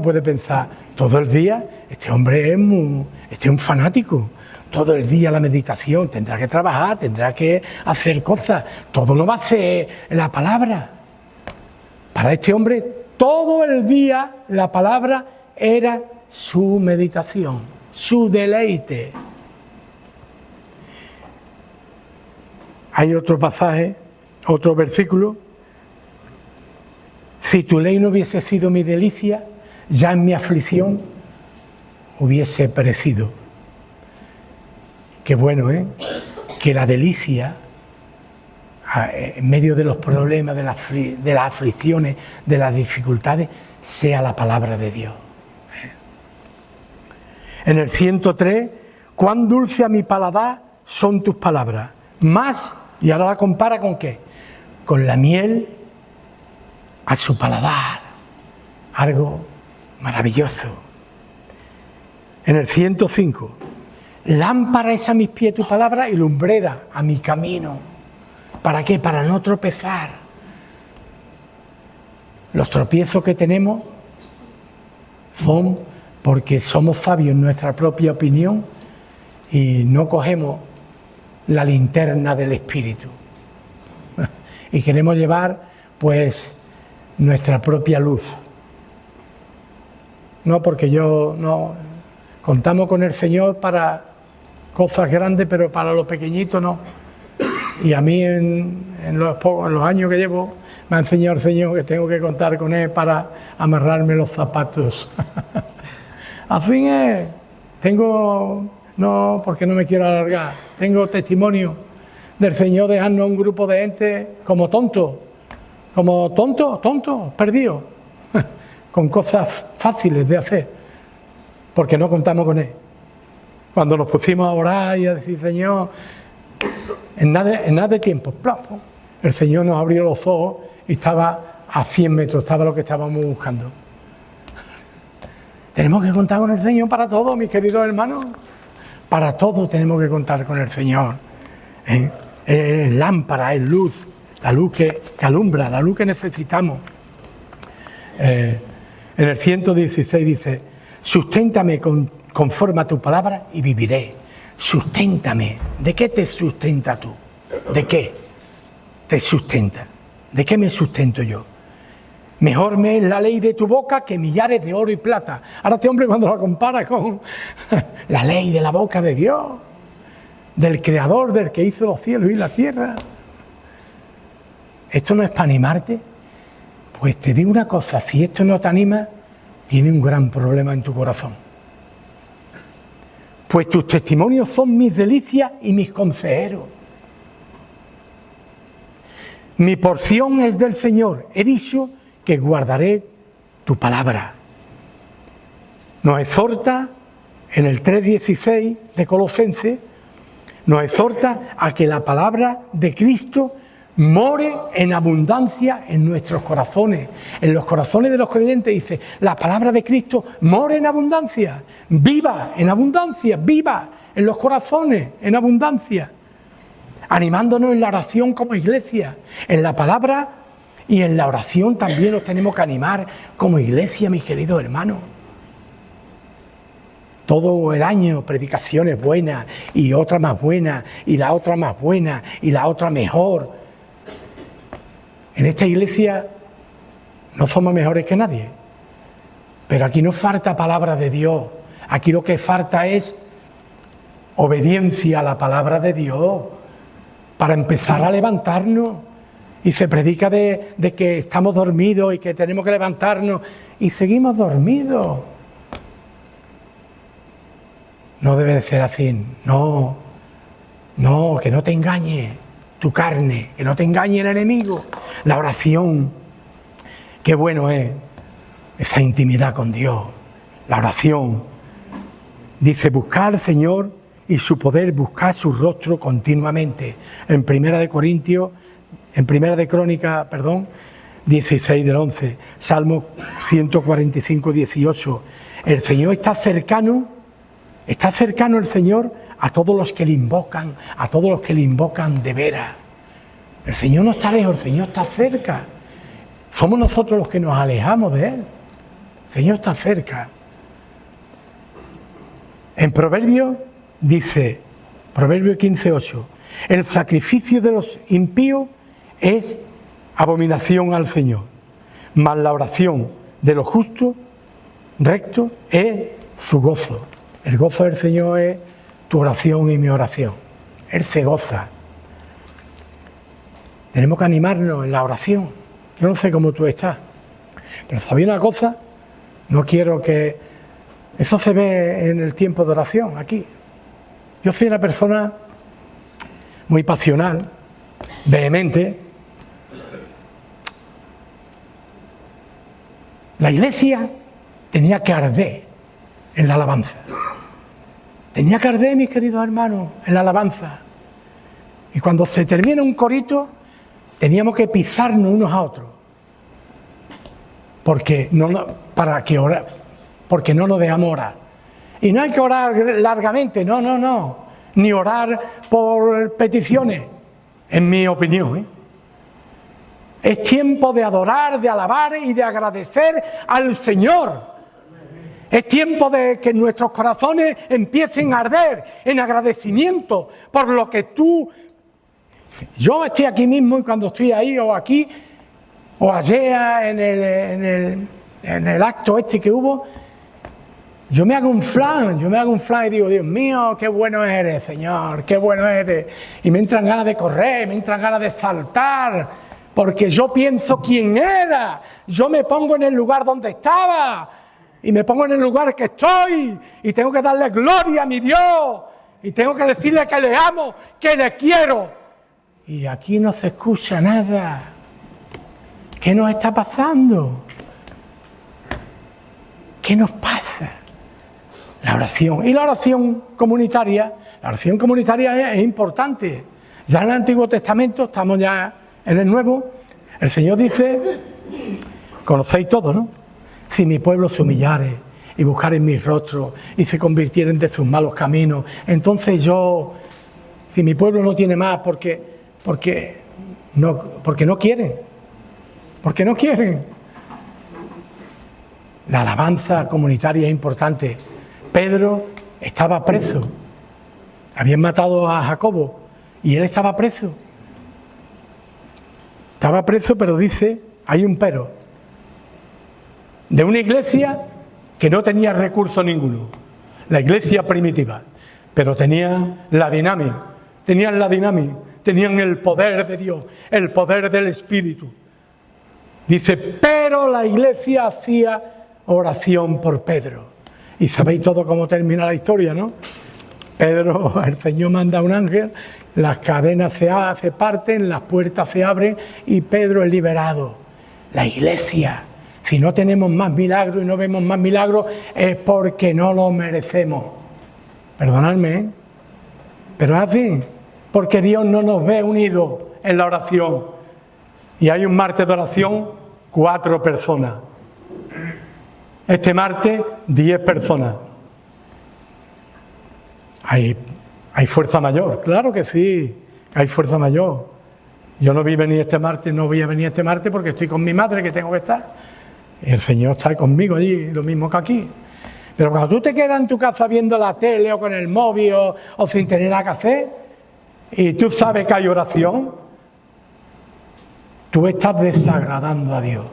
pueden pensar, todo el día, este hombre es un fanático. Todo el día la meditación, tendrá que trabajar, tendrá que hacer cosas. Todo lo va a hacer la palabra. Para este hombre, todo el día la palabra era su meditación, su deleite. Hay otro pasaje, otro versículo. Si tu ley no hubiese sido mi delicia, ya en mi aflicción hubiese perecido. Qué bueno, que la delicia, en medio de los problemas, de las aflicciones, de las dificultades, sea la palabra de Dios. En el 103, cuán dulce a mi paladar son tus palabras. Más, y ahora la compara con ¿qué? Con la miel a su paladar. Algo maravilloso. En el 105, lámpara es a mis pies tu palabra y lumbrera a mi camino. ¿Para qué? Para no tropezar. Los tropiezos que tenemos son porque somos sabios en nuestra propia opinión y no cogemos la linterna del Espíritu. Y queremos llevar, pues, nuestra propia luz. No, porque contamos con el Señor para cosas grandes, pero para lo pequeñito no. Y a mí en los años que llevo me ha enseñado el Señor que tengo que contar con Él para amarrarme los zapatos. Al fin no, porque no me quiero alargar, tengo testimonio del Señor dejando a un grupo de gente como tontos, perdidos, con cosas fáciles de hacer, porque no contamos con Él. Cuando nos pusimos a orar y a decir, Señor, en nada de tiempo, el Señor nos abrió los ojos y estaba a 100 metros, estaba lo que estábamos buscando. Tenemos que contar con el Señor para todo, mis queridos hermanos. Para todo tenemos que contar con el Señor. Es lámpara, es luz, la luz que alumbra, la luz que necesitamos. En el 116 dice, susténtame conforme a tu palabra y viviré. Susténtame. ¿De qué te sustenta tú? ¿De qué te sustenta? ¿De qué me sustento yo? Mejor me es la ley de tu boca que millares de oro y plata. Ahora este hombre cuando la compara con la ley de la boca de Dios, del Creador, del que hizo los cielos y la tierra. ¿Esto no es para animarte? Pues te digo una cosa, si esto no te anima, tiene un gran problema en tu corazón. Pues tus testimonios son mis delicias y mis consejeros. Mi porción es del Señor. He dicho que guardaré tu palabra. Nos exhorta en el 3:16 de Colosenses, nos exhorta a que la palabra de Cristo more en abundancia en nuestros corazones, en los corazones de los creyentes. Dice, la palabra de Cristo more en abundancia, viva en abundancia, viva en los corazones en abundancia, animándonos en la oración como iglesia, en la palabra y en la oración también nos tenemos que animar como iglesia, mis queridos hermanos. Todo el año predicaciones buenas y otra más buena y la otra más buena y la otra mejor. En esta iglesia no somos mejores que nadie, pero aquí no falta palabra de Dios. Aquí lo que falta es obediencia a la palabra de Dios para empezar a levantarnos. Y se predica de que estamos dormidos y que tenemos que levantarnos y seguimos dormidos. No debe de ser así. No, que no te engañe tu carne, que no te engañe el enemigo. La oración, qué bueno es esa intimidad con Dios. La oración, dice, buscar al Señor y su poder, buscar su rostro continuamente. En Primera de Crónicas, 16 del 11, Salmo 145, 18. El Señor está cercano el Señor a todos los que le invocan, de veras. El Señor no está lejos, el Señor está cerca. Somos nosotros los que nos alejamos de Él. El Señor está cerca. En Proverbios dice, Proverbio 15:8, el sacrificio de los impíos es abominación al Señor, mas la oración de los justos, rectos, es su gozo. El gozo del Señor es tu oración y mi oración. Él se goza. Tenemos que animarnos en la oración. Yo no sé cómo tú estás, pero ¿sabía una cosa? No quiero que... Eso se ve en el tiempo de oración, aquí. Yo soy una persona muy pasional, vehemente. La iglesia tenía que arder en la alabanza. Tenía que arder, mis queridos hermanos, en la alabanza. Y cuando se termina un corito, teníamos que pisarnos unos a otros. Porque no nos dejamos orar. Y no hay que orar largamente, no. Ni orar por peticiones, en mi opinión, Es tiempo de adorar, de alabar y de agradecer al Señor. Es tiempo de que nuestros corazones empiecen a arder en agradecimiento por lo que tú... Yo estoy aquí mismo y cuando estoy ahí o aquí o ayer en el acto este que hubo, Yo me hago un flan y digo, Dios mío, qué bueno eres, Señor, qué bueno eres. Y me entran ganas de correr, me entran ganas de saltar, porque yo pienso quién era. Yo me pongo en el lugar donde estaba y me pongo en el lugar que estoy y tengo que darle gloria a mi Dios y tengo que decirle que le amo, que le quiero. Y aquí no se escucha nada. ¿Qué nos está pasando? ¿Qué nos pasa? La oración. Y la oración comunitaria es importante. Ya en el Antiguo Testamento, estamos ya en el Nuevo, el Señor dice, conocéis todo, ¿no? Si mi pueblo se humillare y buscare mi rostro y se convirtieren de sus malos caminos, entonces yo, si mi pueblo no tiene más porque no quieren. La alabanza comunitaria es importante. Pedro estaba preso. Habían matado a Jacobo y él estaba preso. Estaba preso, pero dice, hay un pero, de una iglesia que no tenía recurso ninguno, la iglesia primitiva, pero tenían la dinámica, tenían el poder de Dios, el poder del Espíritu. Dice, pero la iglesia hacía oración por Pedro. Y sabéis todo cómo termina la historia, ¿no? Pedro, el Señor manda a un ángel, las cadenas se parten, las puertas se abren y Pedro es liberado. La iglesia, si no tenemos más milagros y no vemos más milagros, es porque no lo merecemos. Perdonadme, ¿eh? Pero es así, porque Dios no nos ve unidos en la oración. Y hay un martes de oración, 4 personas. Este martes, 10 personas. Hay fuerza mayor, claro que sí, hay fuerza mayor. Yo no voy a venir este martes porque estoy con mi madre, que tengo que estar. Y el Señor está conmigo allí, lo mismo que aquí. Pero cuando tú te quedas en tu casa viendo la tele o con el móvil o sin tener nada que hacer, y tú sabes que hay oración, tú estás desagradando a Dios.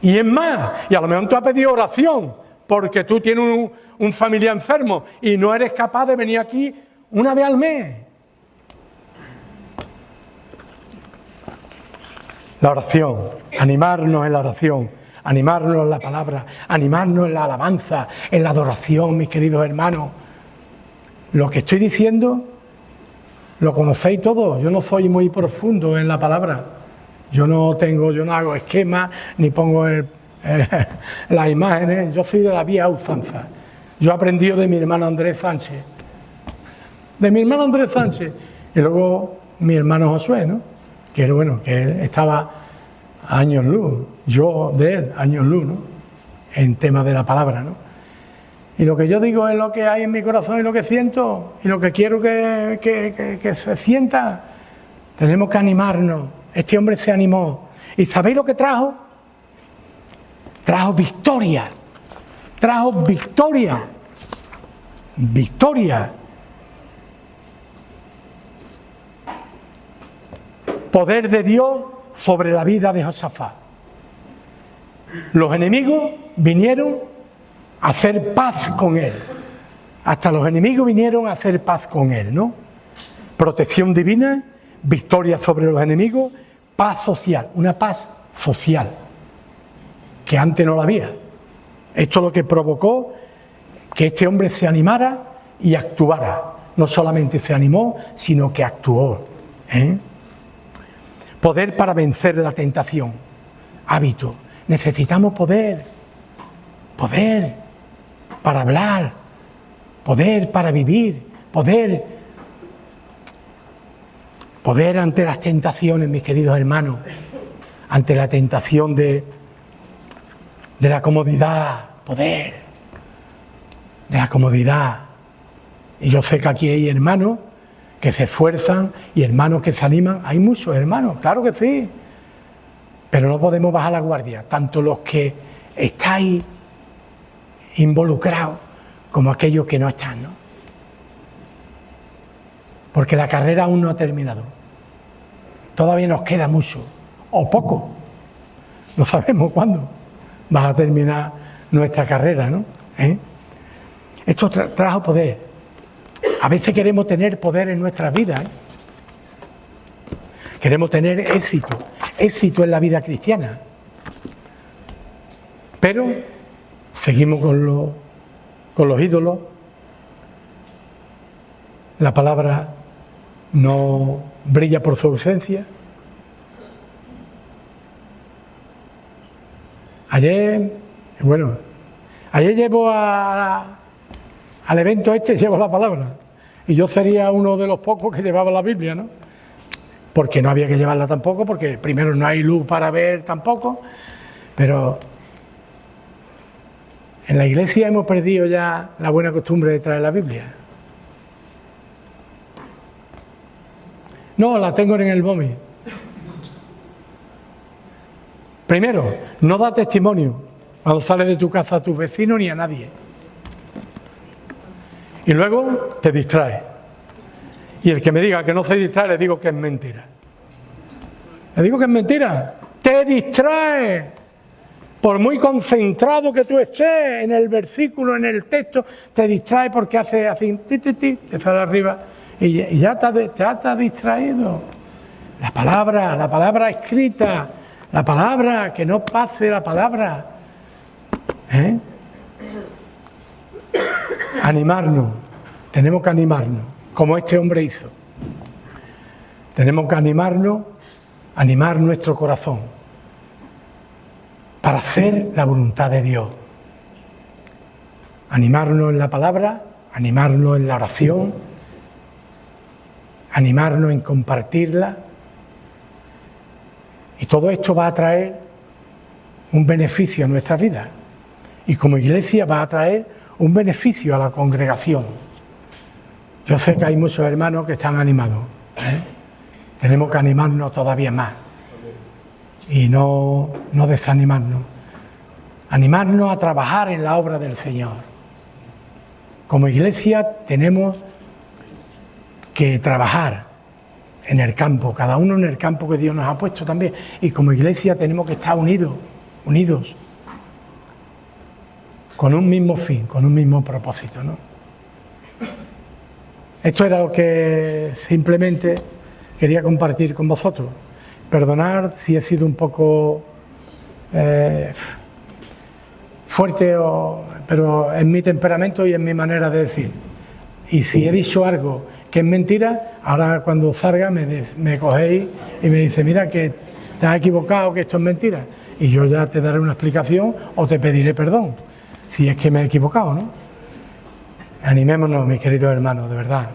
Y es más, y a lo mejor tú has pedido oración porque tú tienes un familiar enfermo y no eres capaz de venir aquí una vez al mes. La oración, animarnos en la oración, animarnos en la palabra, animarnos en la alabanza, en la adoración, mis queridos hermanos. Lo que estoy diciendo lo conocéis todos. Yo no soy muy profundo en la palabra. Yo no hago esquemas ni pongo las imágenes. Yo soy de la vieja usanza. Yo he aprendido de mi hermano Andrés Sánchez. Y luego mi hermano Josué, ¿no? Que él estaba a años luz. Yo de él, años luz, ¿no? En temas de la palabra, ¿no? Y lo que yo digo es lo que hay en mi corazón y lo que siento y lo que quiero que se sienta. Tenemos que animarnos. Este hombre se animó. ¿Y sabéis lo que trajo? Trajo victoria. Victoria. Poder de Dios sobre la vida de Josafat. Los enemigos vinieron a hacer paz con él. Hasta los enemigos vinieron a hacer paz con él, ¿no? Protección divina, victoria sobre los enemigos, paz social, una paz social, que antes no la había. Esto es lo que provocó que este hombre se animara y actuara. No solamente se animó, sino que actuó. Poder para vencer la tentación. Hábito. Necesitamos poder para hablar, poder para vivir, poder ante las tentaciones, mis queridos hermanos, ante la tentación de la comodidad, poder de la comodidad. Y yo sé que aquí hay hermanos que se esfuerzan y hermanos que se animan. Hay muchos hermanos, claro que sí, pero no podemos bajar la guardia, tanto los que estáis involucrados como aquellos que no están, ¿no? Porque la carrera aún no ha terminado. Todavía nos queda mucho, o poco. No sabemos cuándo va a terminar nuestra carrera, ¿no? Esto trajo poder. A veces queremos tener poder en nuestras vidas, ¿eh? Queremos tener éxito en la vida cristiana. Pero seguimos con los ídolos. La palabra no brilla por su ausencia. Ayer llevo al evento llevo la palabra. Y yo sería uno de los pocos que llevaba la Biblia, ¿no? Porque no había que llevarla tampoco, porque primero no hay luz para ver tampoco. Pero en la iglesia hemos perdido ya la buena costumbre de traer la Biblia. No, la tengo en el móvil. Primero, no da testimonio cuando sales de tu casa a tus vecinos ni a nadie. Y luego te distrae. Y el que me diga que no se distrae, le digo que es mentira. Le digo que es mentira. Te distrae. Por muy concentrado que tú estés en el versículo, en el texto, te distrae porque hace así, te sale arriba y ya te has distraído. La palabra escrita, la palabra, que no pase la palabra. Animarnos, tenemos que animarnos, como este hombre hizo. Tenemos que animar nuestro corazón para hacer la voluntad de Dios. Animarnos en la palabra, animarnos en la oración, animarnos en compartirla. Y todo esto va a traer un beneficio a nuestra vida. Y como iglesia va a traer un beneficio a la congregación. Yo sé que hay muchos hermanos que están animados. Tenemos que animarnos todavía más. Y no desanimarnos. Animarnos a trabajar en la obra del Señor. Como iglesia tenemos que trabajar en el campo, cada uno en el campo que Dios nos ha puesto también. Y como iglesia tenemos que estar unidos, con un mismo fin, con un mismo propósito, ¿no? Esto era lo que simplemente quería compartir con vosotros. Perdonad si he sido un poco fuerte, pero en mi temperamento y en mi manera de decir. Y si he dicho algo que es mentira, ahora cuando salga me cogéis y me dice, mira que te has equivocado, que esto es mentira. Y yo ya te daré una explicación o te pediré perdón, si es que me he equivocado, ¿no? Animémonos, mis queridos hermanos, de verdad.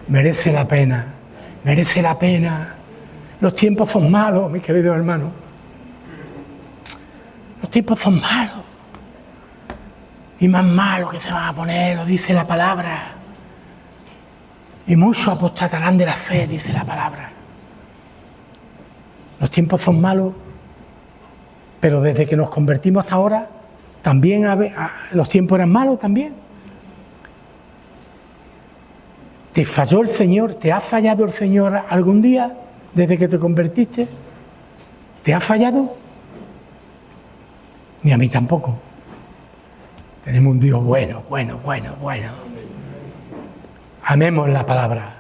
Merece la pena. Los tiempos son malos, mis queridos hermanos. Los tiempos son malos. Y más malos que se van a poner, lo dice la palabra. Y muchos apostatarán de la fe, dice la palabra. Los tiempos son malos, pero desde que nos convertimos hasta ahora, también los tiempos eran malos también. ¿Te falló el Señor? ¿Te ha fallado el Señor algún día desde que te convertiste? ¿Te ha fallado? Ni a mí tampoco. Tenemos un Dios bueno. Amemos la palabra.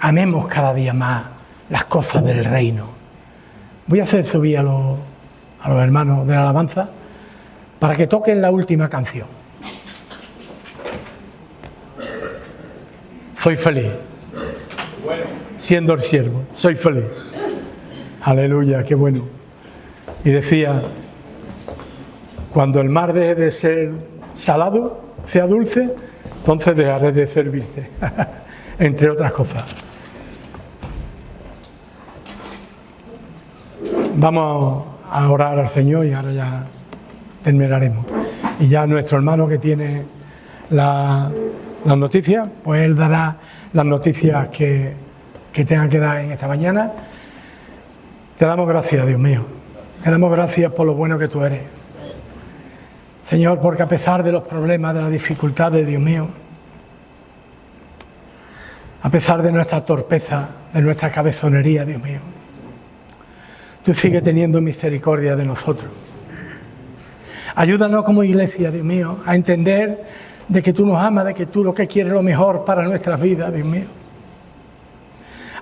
Amemos cada día más las cosas del reino. Voy a hacer subir a los hermanos de la alabanza para que toquen la última canción. Soy feliz. Siendo el siervo, soy feliz. Aleluya, qué bueno. Y decía, cuando el mar deje de ser salado, sea dulce, entonces dejaré de servirte. Entre otras cosas. Vamos a orar al Señor y ahora ya terminaremos. Y ya nuestro hermano que tiene las noticias, pues él dará las noticias que tenga que dar en esta mañana. Te damos gracias, Dios mío. Te damos gracias por lo bueno que tú eres. Señor, porque a pesar de los problemas, de las dificultades, Dios mío, a pesar de nuestra torpeza, de nuestra cabezonería, Dios mío, tú sigues teniendo misericordia de nosotros. Ayúdanos como iglesia, Dios mío, a entender de que tú nos amas, de que tú lo que quieres es lo mejor para nuestras vidas, Dios mío.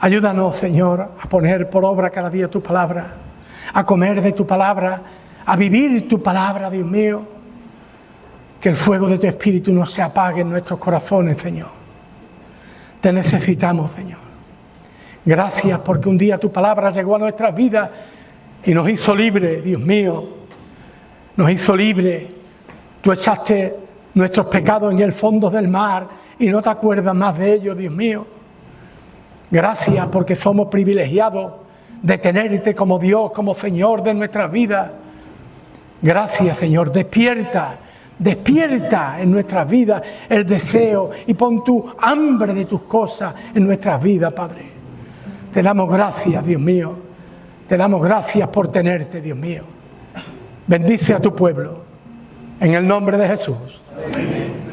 Ayúdanos, Señor, a poner por obra cada día tu palabra, a comer de tu palabra, a vivir tu palabra, Dios mío. Que el fuego de tu Espíritu no se apague en nuestros corazones, Señor. Te necesitamos, Señor. Gracias porque un día tu palabra llegó a nuestras vidas y nos hizo libres, Dios mío. Nos hizo libres. Tú echaste nuestros pecados en el fondo del mar y no te acuerdas más de ellos, Dios mío. Gracias porque somos privilegiados de tenerte como Dios, como Señor de nuestras vidas. Gracias, Señor. Despierta en nuestras vidas el deseo y pon tu hambre de tus cosas en nuestras vidas, Padre. Te damos gracias, Dios mío. Te damos gracias por tenerte, Dios mío. Bendice a tu pueblo. En el nombre de Jesús. Amén.